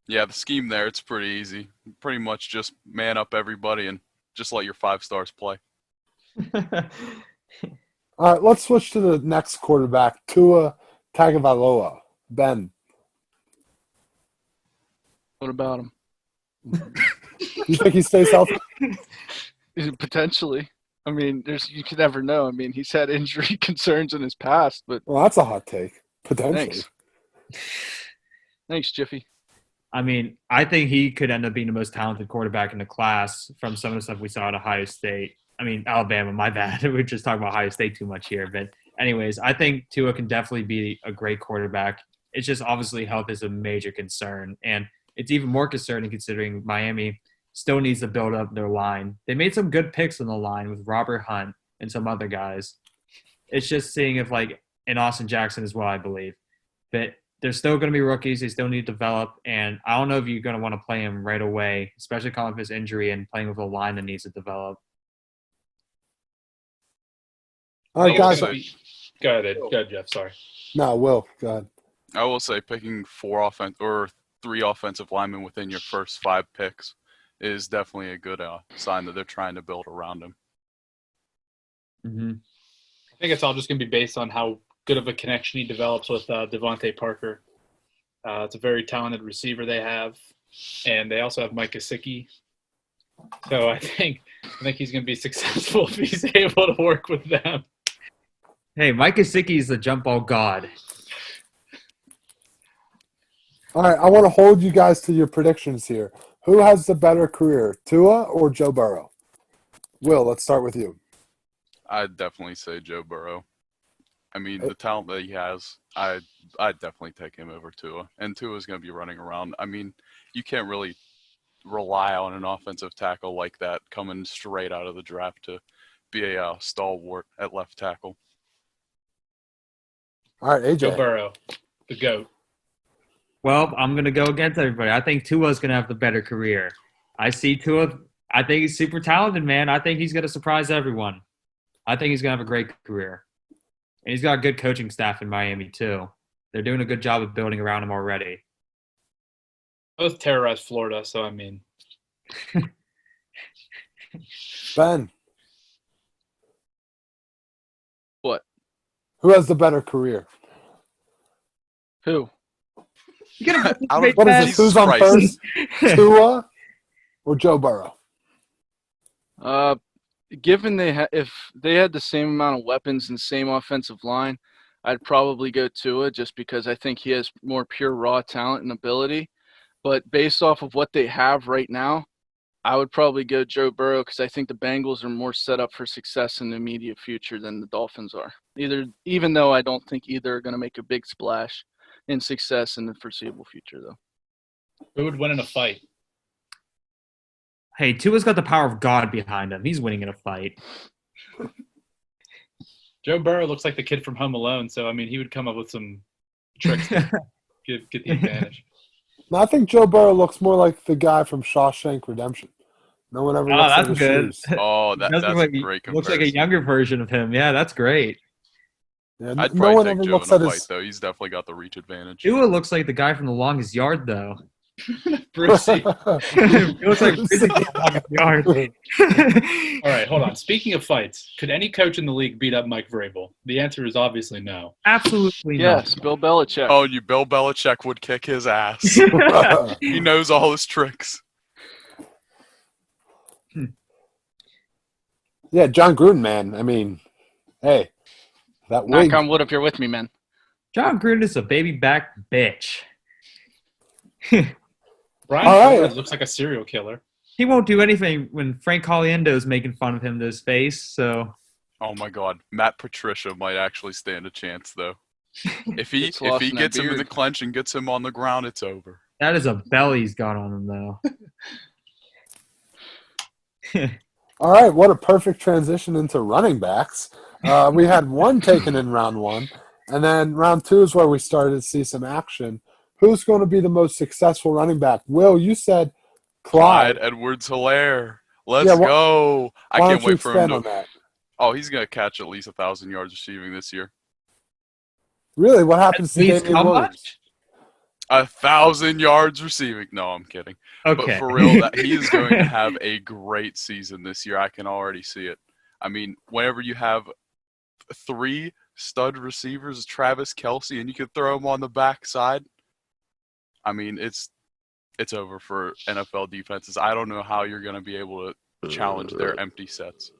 Yeah, the scheme there, it's pretty easy. Pretty much just man up everybody and just let your 5 stars play. All right, let's switch to the next quarterback, Tua Tagovailoa. Ben, What about him? you think he stays healthy? Potentially. I mean, you could never know. I mean, he's had injury concerns in his past, but Well, that's a hot take, potentially. thanks. Thanks, Jiffy. I mean, I think he could end up being the most talented quarterback in the class from some of the stuff we saw at Ohio State. I mean, Alabama, my bad. We're just talking about Ohio State too much here. But anyways, I think Tua can definitely be a great quarterback. It's just obviously health is a major concern. And it's even more concerning considering Miami still needs to build up their line. They made some good picks on the line with Robert Hunt and some other guys. It's just seeing if, and Austin Jackson as well, I believe. But they're still going to be rookies. They still need to develop. And I don't know if you're going to want to play him right away, especially coming off his injury and playing with a line that needs to develop. All right, guys. Go Go ahead, Jeff. Sorry. No, Will, go ahead. I will say picking 3 offensive linemen within your first 5 picks is definitely a good sign that they're trying to build around him. Mm-hmm. I think it's all just going to be based on how good of a connection he develops with Devontae Parker. It's a very talented receiver they have, and they also have Mike Gesicki. So I think he's going to be successful if he's able to work with them. Hey, Mike Gesicki is the jump ball god. All right, I want to hold you guys to your predictions here. Who has the better career, Tua or Joe Burrow? Will, let's start with you. I'd definitely say Joe Burrow. I mean, the talent that he has, I'd definitely take him over Tua. And Tua's going to be running around. I mean, you can't really rely on an offensive tackle like that coming straight out of the draft to be a stalwart at left tackle. All right, AJ. Joe Burrow, the GOAT. Well, I'm going to go against everybody. I think Tua's going to have the better career. I see Tua. I think he's super talented, man. I think he's going to surprise everyone. I think he's going to have a great career. And he's got a good coaching staff in Miami, too. They're doing a good job of building around him already. Both terrorized Florida, so I mean. Ben. What? Who has the better career? Who? What is this? Who's on first? Tua or Joe Burrow? Given if they had the same amount of weapons and same offensive line, I'd probably go Tua just because I think he has more pure raw talent and ability. But based off of what they have right now, I would probably go Joe Burrow because I think the Bengals are more set up for success in the immediate future than the Dolphins are. Even though I don't think either are going to make a big splash in success in the foreseeable future, though. Who would win in a fight? Hey, Tua's got the power of God behind him. He's winning in a fight. Joe Burrow looks like the kid from Home Alone, so I mean, he would come up with some tricks to get the advantage. No, I think Joe Burrow looks more like the guy from Shawshank Redemption. No one ever Oh, looks at that's his good. shoes. Oh, It does that's look like, a great looks comparison. like a younger version of him. Yeah, that's great. Yeah, I'd no probably one take ever Joe looks in a at fight, his. though. He's definitely got the reach advantage. Tua looks like the guy from The Longest Yard, though. Brucey. He looks like Brucey from The Longest Yard. All right, hold on. Speaking of fights, could any coach in the league beat up Mike Vrabel? The answer is obviously no. Absolutely Yes, not. Bill Belichick. Oh, Bill Belichick would kick his ass. He knows all his tricks. Yeah, John Gruden, man. I mean, hey, that wig. Knock on wood if you're with me, man. John Gruden is a baby back bitch. Brian All right. Flores looks like a serial killer. He won't do anything when Frank Caliendo is making fun of him to his face. So Oh my God, Matt Patricia might actually stand a chance, though. If he Gets lost in that gets him in the beard. clinch and gets him on the ground, it's over. that is a belly he's got on him, though. All right, what a perfect transition into running backs. We had one taken in round one, and then round two is where we started to see some action. Who's going to be the most successful running back? Will, you said Clyde. Edwards-Helaire. Let's Yeah, go. I Why can't don't you wait for him expand to. on that? Oh, he's going to catch at least 1,000 yards receiving this year. Really, what happens to He's Damian how Williams? much? 1,000 yards receiving. No, I'm kidding. Okay. But for real, that he is going to have a great season this year. I can already see it. I mean, whenever you have 3 stud receivers, Travis Kelce, and you could throw him on the backside, I mean, it's over for NFL defenses. I don't know how you're going to be able to challenge their empty sets.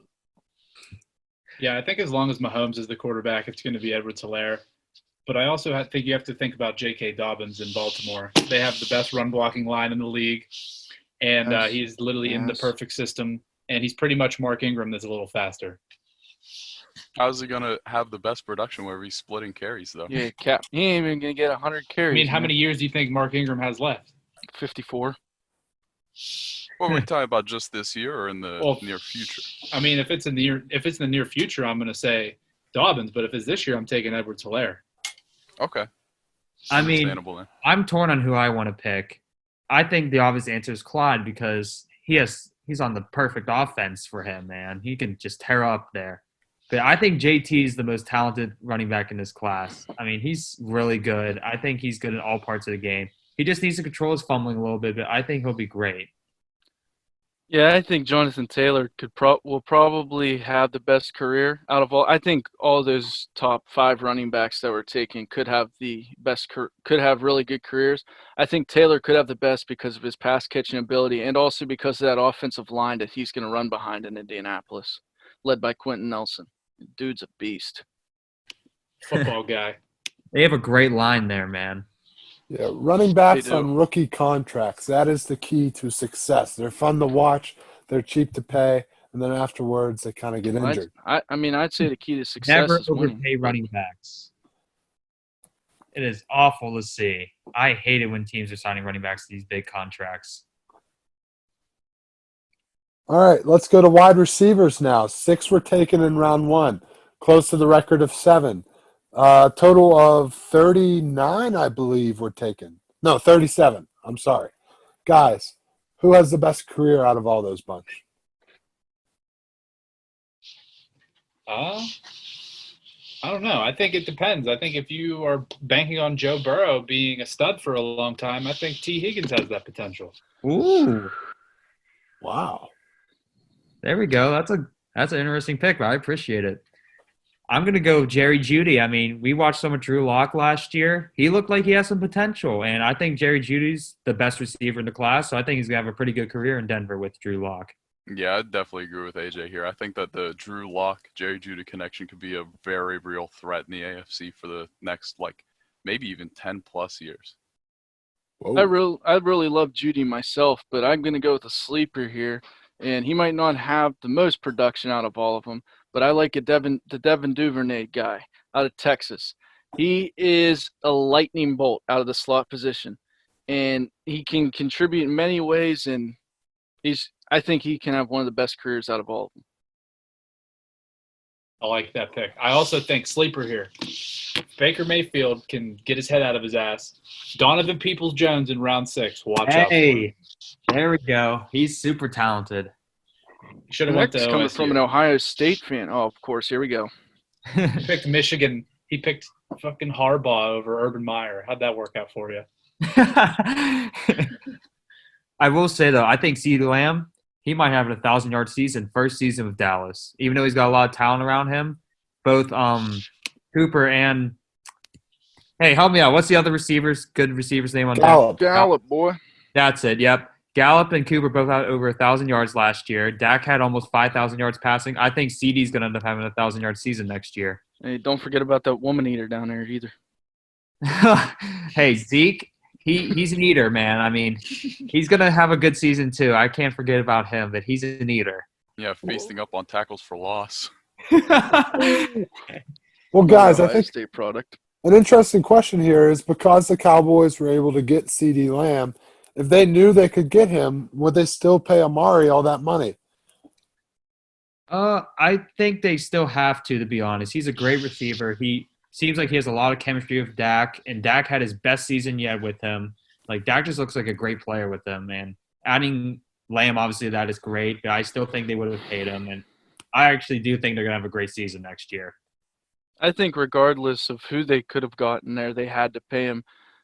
Yeah, I think as long as Mahomes is the quarterback, it's going to be Edwards-Helaire. But I also think you have to think about J.K. Dobbins in Baltimore. They have the best run blocking line in the league, and Yes. he's literally in the Yes. perfect system. And he's pretty much Mark Ingram that's a little faster. How's he going to have the best production where he's splitting carries, though? Yeah, Cap. He ain't even gonna get 100 carries. I mean, how man. many years do you think Mark Ingram has left? 54. What were we talking about, just this year or in the Well, near future? I mean, if it's in the near future, I'm going to say Dobbins. But if it's this year, I'm taking Edwards-Helaire. Okay. I mean, Understandable then. I'm torn on who I want to pick. I think the obvious answer is Clyde because he's on the perfect offense for him, man. He can just tear up there. But I think JT is the most talented running back in this class. I mean, he's really good. I think he's good in all parts of the game. He just needs to control his fumbling a little bit, but I think he'll be great. Yeah, I think Jonathan Taylor will probably have the best career out of all. I think all those top 5 running backs that were taken could have the best, could have really good careers. I think Taylor could have the best because of his pass catching ability and also because of that offensive line that he's going to run behind in Indianapolis, led by Quentin Nelson. Dude's a beast. Football guy. They have a great line there, man. Yeah, running backs They do. on rookie contracts. That is the key to success. They're fun to watch. They're cheap to pay. And then afterwards, they kind of get injured. I mean, I'd say the key to success Never is winning. overpay running backs. It is awful to see. I hate it when teams are signing running backs to these big contracts. All right, let's go to wide receivers now. 6 were taken in round 1, close to the record of 7. Total of 39, I believe, were taken. No, 37. I'm sorry. Guys, who has the best career out of all those bunch? I don't know. I think it depends. I think if you are banking on Joe Burrow being a stud for a long time, I think T. Higgins has that potential. Ooh, Wow. there we go. That's an interesting pick, but I appreciate it. I'm going to go Jerry Jeudy. I mean, we watched some of Drew Lock last year. He looked like he has some potential, and I think Jerry Jeudy's the best receiver in the class, so I think he's going to have a pretty good career in Denver with Drew Lock. Yeah, I definitely agree with AJ here. I think that the Drew Lock, Jerry Jeudy connection could be a very real threat in the AFC for the next, maybe even 10-plus years. I really love Judy myself, but I'm going to go with a sleeper here, and he might not have the most production out of all of them, but I like the Devin Duvernay guy out of Texas. He is a lightning bolt out of the slot position, and he can contribute in many ways, and I think he can have one of the best careers out of all of them. I like that pick. I also think sleeper here. Baker Mayfield can get his head out of his ass. Donovan Peoples-Jones in round 6. Watch out for him. Hey, there we go. He's super talented. He should have went to Next, coming from an OSU. Ohio State fan. Oh, of course. Here we go. He picked Michigan. He picked fucking Harbaugh over Urban Meyer. How'd that work out for you? I will say, though, I think CeeDee Lamb, he might have a 1,000-yard season, first season with Dallas. Even though he's got a lot of talent around him, both Cooper and – hey, help me out. What's the other good receiver's name on Gallup. Gallup, boy. That's it, yep. Gallup and Cooper both had over 1,000 yards last year. Dak had almost 5,000 yards passing. I think CeeDee's going to end up having a 1,000-yard season next year. Hey, don't forget about that woman eater down there either. Hey, Zeke, he's an eater, man. I mean, he's going to have a good season too. I can't forget about him, but he's an eater. Yeah, feasting up on tackles for loss. Well, guys, I Ohio think State product. an interesting question here is because the Cowboys were able to get CeeDee Lamb, if they knew they could get him, would they still pay Amari all that money? I think they still have to be honest. He's a great receiver. He seems like he has a lot of chemistry with Dak, and Dak had his best season yet with him. Like, Dak just looks like a great player with them, man. Adding Lamb, obviously, that is great, but I still think they would have paid him, and I actually do think they're going to have a great season next year. I think regardless of who they could have gotten there, they had to pay him,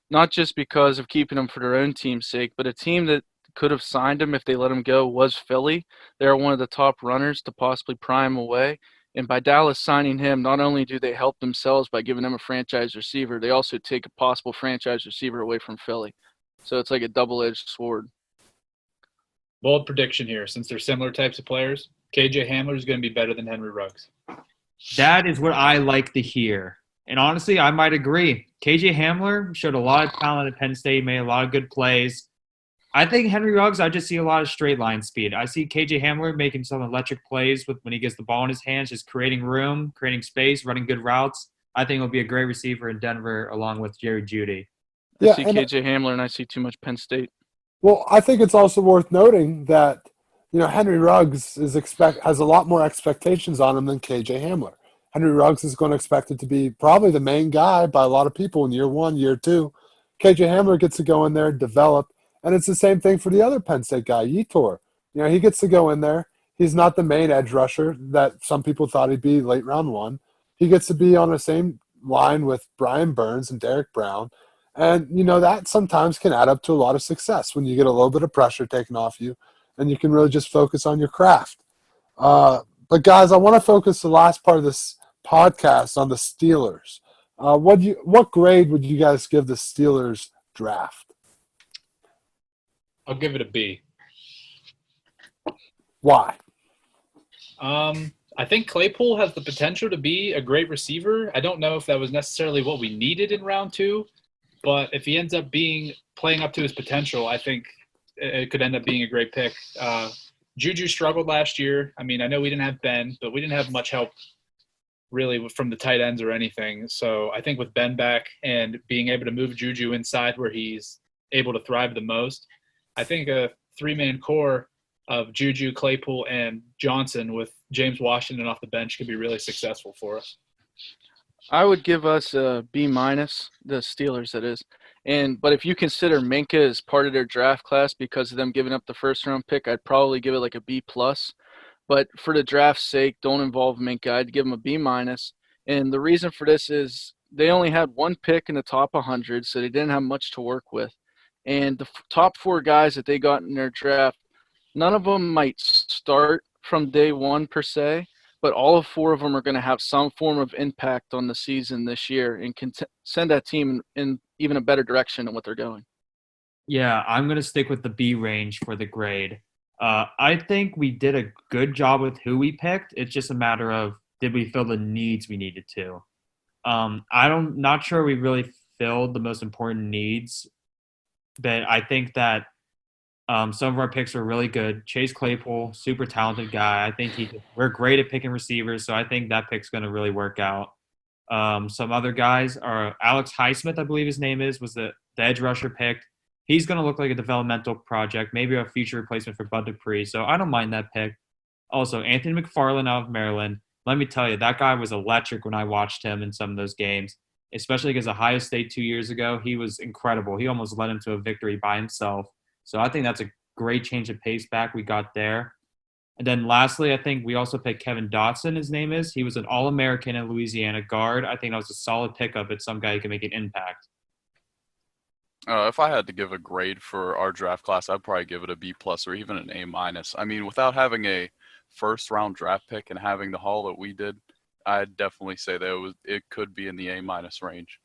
not just because of keeping him for their own team's sake, but a team that could have signed him if they let him go was Philly. They're one of the top runners to possibly pry him away. And by Dallas signing him, not only do they help themselves by giving them a franchise receiver, they also take a possible franchise receiver away from Philly. So it's like a double-edged sword. Bold prediction here. Since they're similar types of players, KJ Hamler is going to be better than Henry Ruggs. That is what I like to hear. And honestly, I might agree. KJ Hamler showed a lot of talent at Penn State, made a lot of good plays. I think Henry Ruggs, I just see a lot of straight line speed. I see KJ Hamler making some electric plays when he gets the ball in his hands, just creating room, creating space, running good routes. I think he'll be a great receiver in Denver along with Jerry Jeudy. I see KJ Hamler and I see too much Penn State. Well, I think it's also worth noting that Henry Ruggs has a lot more expectations on him than KJ Hamler. Henry Ruggs is going to expect it to be probably the main guy by a lot of people in year 1, year 2. KJ Hamler gets to go in there, develop, and it's the same thing for the other Penn State guy, Yetur. He gets to go in there. He's not the main edge rusher that some people thought he'd be late round 1. He gets to be on the same line with Brian Burns and Derek Brown. And, that sometimes can add up to a lot of success when you get a little bit of pressure taken off you and you can really just focus on your craft. But, guys, I want to focus the last part of this podcast on the Steelers. What grade would you guys give the Steelers draft? I'll give it a B. Why? I think Claypool has the potential to be a great receiver. I don't know if that was necessarily what we needed in round 2, but if he ends up playing up to his potential, I think it could end up being a great pick. Juju struggled last year. I mean, I know we didn't have Ben, but we didn't have much help really from the tight ends or anything. So I think with Ben back and being able to move Juju inside where he's able to thrive the most, I think a 3-man core of Juju, Claypool, and Johnson with James Washington off the bench could be really successful for us. I would give us a B-, the Steelers, that is. But if you consider Minka as part of their draft class because of them giving up the first-round pick, I'd probably give it like a B+. But for the draft's sake, don't involve Minka. I'd give them a B-. And the reason for this is they only had one pick in the top 100, so they didn't have much to work with. And the top 4 guys that they got in their draft, none of them might start from day 1 per se, but all 4 of them are going to have some form of impact on the season this year and can send that team in even a better direction than what they're going. Yeah, I'm going to stick with the B range for the grade. I think we did a good job with who we picked. It's just a matter of did we fill the needs we needed to. Not sure we really filled the most important needs, but I think that some of our picks are really good. Chase Claypool, super talented guy. I think we're great at picking receivers, so I think that pick's going to really work out. Some other guys are Alex Highsmith, I believe his name was the edge rusher picked. He's going to look like a developmental project, maybe a future replacement for Bud Dupree, so I don't mind that pick. Also, Anthony McFarland out of Maryland. let me tell you, that guy was electric when I watched him in some of those games, especially against Ohio State 2 years ago. He was incredible. He almost led him to a victory by himself. So I think that's a great change of pace back we got there. And then lastly, I think we also picked Kevin Dotson, his name is. He was an All-American in Louisiana guard. I think that was a solid pickup at some guy who can make an impact. If I had to give a grade for our draft class, I'd probably give it a B plus or even an A minus. I mean, without having a first round draft pick and having the haul that we did, I'd definitely say that it could be in the A minus range.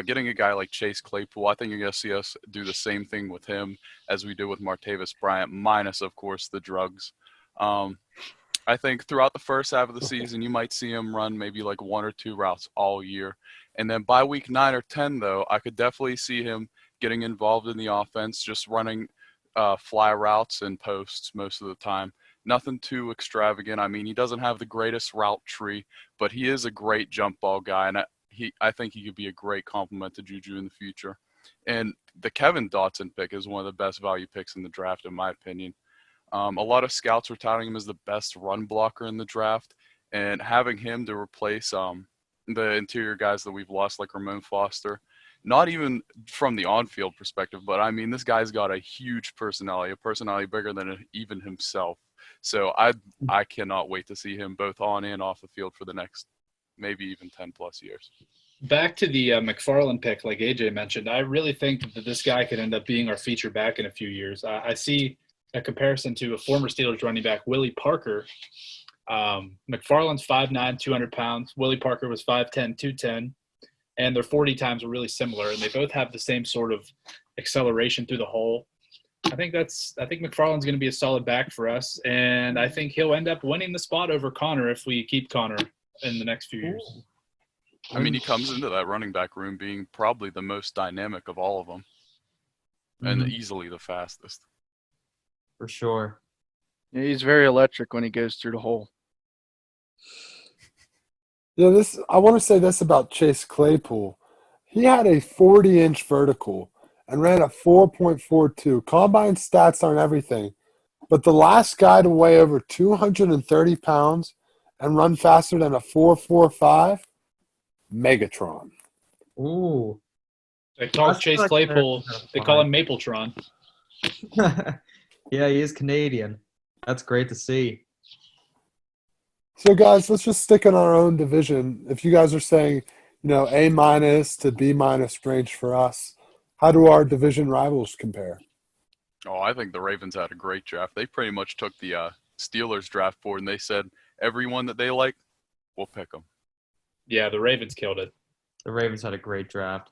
Getting a guy like Chase Claypool, I think you're going to see us do the same thing with him as we did with Martavis Bryant, minus, of course, the drugs. I think throughout the first half of the season, you might see him run maybe like 1 or 2 routes all year. And then by week 9 or 10, though, I could definitely see him getting involved in the offense, just running fly routes and posts most of the time. Nothing too extravagant. I mean, he doesn't have the greatest route tree, but he is a great jump ball guy, and I think he could be a great complement to Juju in the future. And the Kevin Dotson pick is one of the best value picks in the draft, in my opinion. A lot of scouts were touting him as the best run blocker in the draft, and having him to replace the interior guys that we've lost, like Ramon Foster, not even from the on-field perspective, but I mean, this guy's got a huge personality, a personality bigger than even himself. So I cannot wait to see him both on and off the field for the next maybe even 10 plus years. Back to the McFarland pick, like AJ mentioned, I really think that this guy could end up being our feature back in a few years. I see a comparison to a former Steelers running back, Willie Parker. McFarland's 5'9", 200 pounds. Willie Parker was 5'10", 210. And their 40 times were really similar, and they both have the same sort of acceleration through the hole. I think McFarland's going to be a solid back for us, and I think he'll end up winning the spot over Connor if we keep Connor in the next few years. I mean, he comes into that running back room being probably the most dynamic of all of them, and easily the fastest. For sure. Yeah, he's very electric when he goes through the hole. Yeah, I want to say this about Chase Claypool. He had a 40-inch vertical and ran a 4.42. Combine stats aren't everything, but the last guy to weigh over 230 pounds and run faster than a 4.45, Megatron. Ooh. They call Chase Claypool, they call him Mapletron. Yeah, he is Canadian. That's great to see. So, guys, let's just stick in our own division. If you guys are saying, A minus to B minus range for us, how do our division rivals compare? Oh, I think the Ravens had a great draft. They pretty much took the Steelers draft board and they said everyone that they like, we'll pick them. Yeah, the Ravens killed it. The Ravens had a great draft.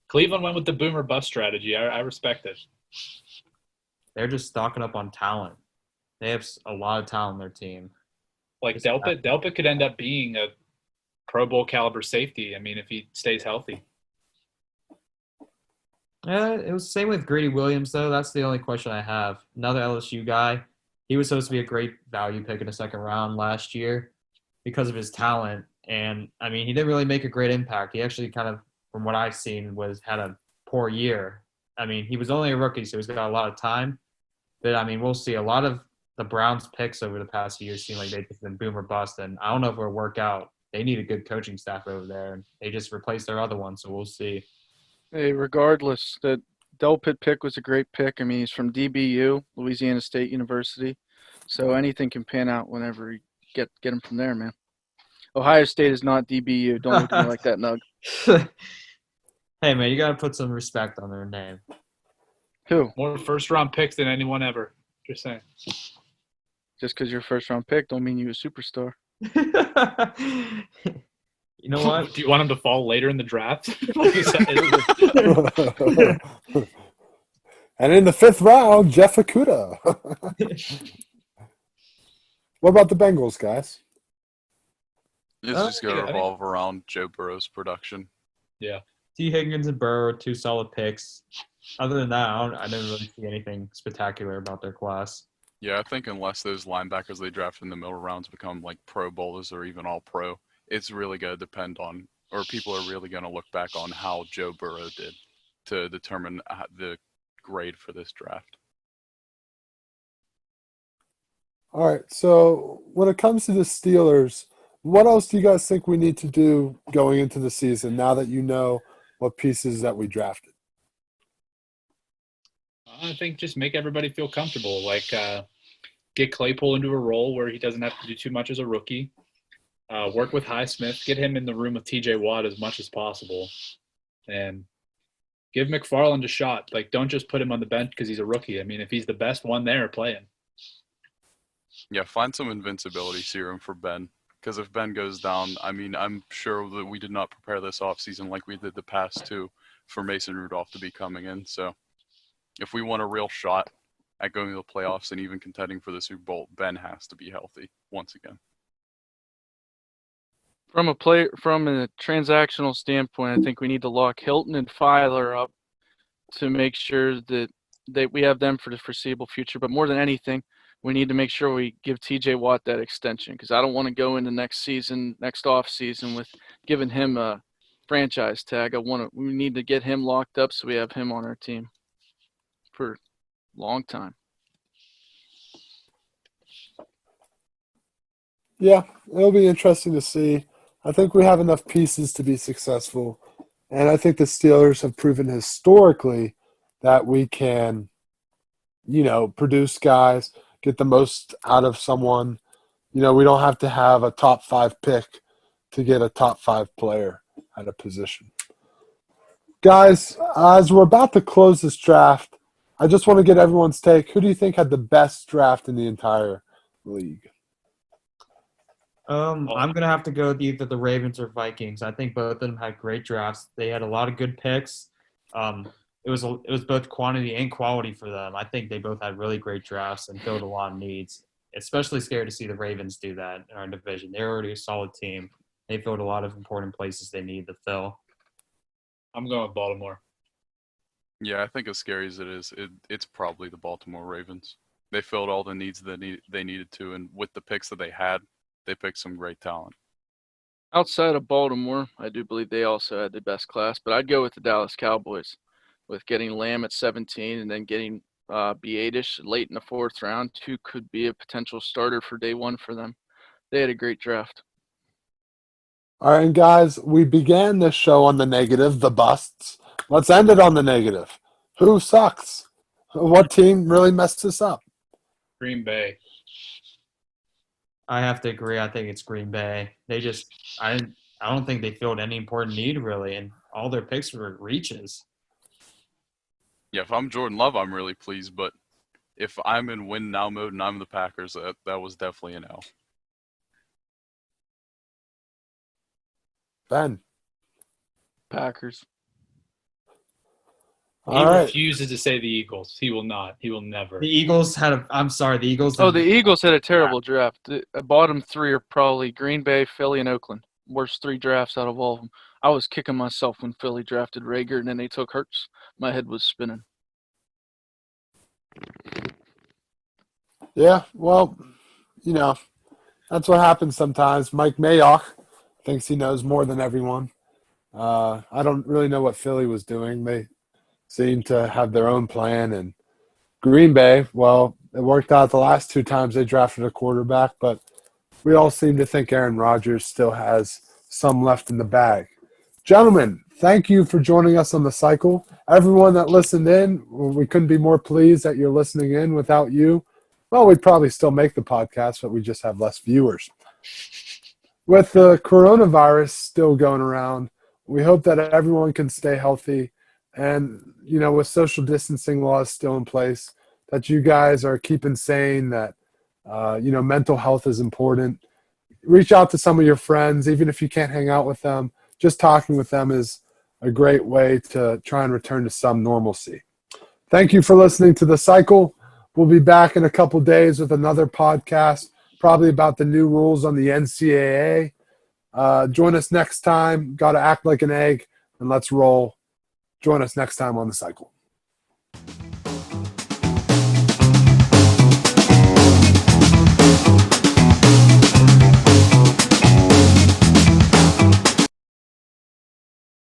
Cleveland went with the boomer bust strategy. I respect it. They're just stocking up on talent. They have a lot of talent on their team. Like Delpit could end up being a Pro Bowl caliber safety. I mean, if he stays healthy. Yeah, it was the same with Greedy Williams, though. That's the only question I have. Another LSU guy. He was supposed to be a great value pick in the second round last year because of his talent. And, I mean, he didn't really make a great impact. He actually kind of, from what I've seen, had a poor year. I mean, he was only a rookie, so he's got a lot of time. But, I mean, we'll see. A lot of the Browns' picks over the past few years seem like they've been boom or bust, and I don't know if it'll work out. They need a good coaching staff over there, and they just replaced their other one, so we'll see. Hey, regardless, the Delpit pick was a great pick. I mean, he's from DBU, Louisiana State University, so anything can pan out whenever you get him from there, man. Ohio State is not DBU. Don't look at me like that, Nug. Hey, man, you got to put some respect on their name. Who? More first-round picks than anyone ever. Just saying. Just because you're a first-round pick don't mean you're a superstar. You know what? Do you want him to fall later in the draft? Like you said. And in the 5th round, Jeff Okudah. What about the Bengals, guys? It's just going to revolve around Joe Burrow's production. Yeah. T. Higgins and Burrow are 2 solid picks. Other than that, I didn't really see anything spectacular about their class. Yeah, I think unless those linebackers they drafted in the middle rounds become like Pro Bowlers or even all pro, it's really going to depend on, or people are really going to look back on how Joe Burrow did to determine the grade for this draft. All right. So when it comes to the Steelers, what else do you guys think we need to do going into the season now that you know what pieces that we drafted? I think just make everybody feel comfortable. Like get Claypool into a role where he doesn't have to do too much as a rookie. Work with Highsmith. Get him in the room with T.J. Watt as much as possible, and give McFarland a shot. Like, don't just put him on the bench because he's a rookie. I mean, if he's the best one there, play him. Yeah, find some invincibility serum for Ben. Because if Ben goes down, I mean, I'm sure that we did not prepare this offseason like we did the past two for Mason Rudolph to be coming in. So if we want a real shot at going to the playoffs and even contending for the Super Bowl, Ben has to be healthy once again. From a transactional standpoint, I think we need to lock Hilton and Filer up to make sure that we have them for the foreseeable future. But more than anything, we need to make sure we give T.J. Watt that extension, because I don't want to go into next off season with giving him a franchise tag. We need to get him locked up so we have him on our team for a long time. Yeah, it'll be interesting to see. I think we have enough pieces to be successful, and I think the Steelers have proven historically that we can, produce guys, get the most out of someone. We don't have to have a top 5 pick to get a top 5 player at a position. Guys, as we're about to close this draft, I just want to get everyone's take. Who do you think had the best draft in the entire league? I'm going to have to go with either the Ravens or Vikings. I think both of them had great drafts. They had a lot of good picks. It was both quantity and quality for them. I think they both had really great drafts and filled a lot of needs. Especially scared to see the Ravens do that in our division. They're already a solid team. They filled a lot of important places they need to fill. I'm going with Baltimore. Yeah, I think as scary as it is, it's probably the Baltimore Ravens. They filled all the needs that they needed to, and with the picks that they had, they picked some great talent. Outside of Baltimore, I do believe they also had the best class, but I'd go with the Dallas Cowboys with getting Lamb at 17 and then getting Biadish late in the 4th round, who could be a potential starter for day one for them. They had a great draft. All right, and guys, we began this show on the negative, the busts. Let's end it on the negative. Who sucks? What team really messed us up? Green Bay. I have to agree. I think it's Green Bay. I don't think they filled any important need really, and all their picks were reaches. Yeah, if I'm Jordan Love, I'm really pleased. But if I'm in win now mode and I'm the Packers, that was definitely an L. Ben. Packers. He refuses to say the Eagles. He will not. He will never. The Eagles the Eagles. The Eagles had a terrible draft. The bottom 3 are probably Green Bay, Philly, and Oakland. Worst 3 drafts out of all of them. I was kicking myself when Philly drafted Rager and then they took Hurts. My head was spinning. Yeah, well, that's what happens sometimes. Mike Mayock thinks he knows more than everyone. I don't really know what Philly was doing. They seem to have their own plan. And Green Bay, well, it worked out the last 2 times they drafted a quarterback, but we all seem to think Aaron Rodgers still has some left in the bag. Gentlemen, thank you for joining us on The Cycle. Everyone that listened in, we couldn't be more pleased that you're listening in. Without you, well, we'd probably still make the podcast, but we just have less viewers. With the coronavirus still going around, we hope that everyone can stay healthy. And, with social distancing laws still in place, that you guys are keeping sane, that, mental health is important. Reach out to some of your friends, even if you can't hang out with them. Just talking with them is a great way to try and return to some normalcy. Thank you for listening to The Cycle. We'll be back in a couple days with another podcast, probably about the new rules on the NCAA. Join us next time. Got to act like an egg, and let's roll. Join us next time on The Cycle.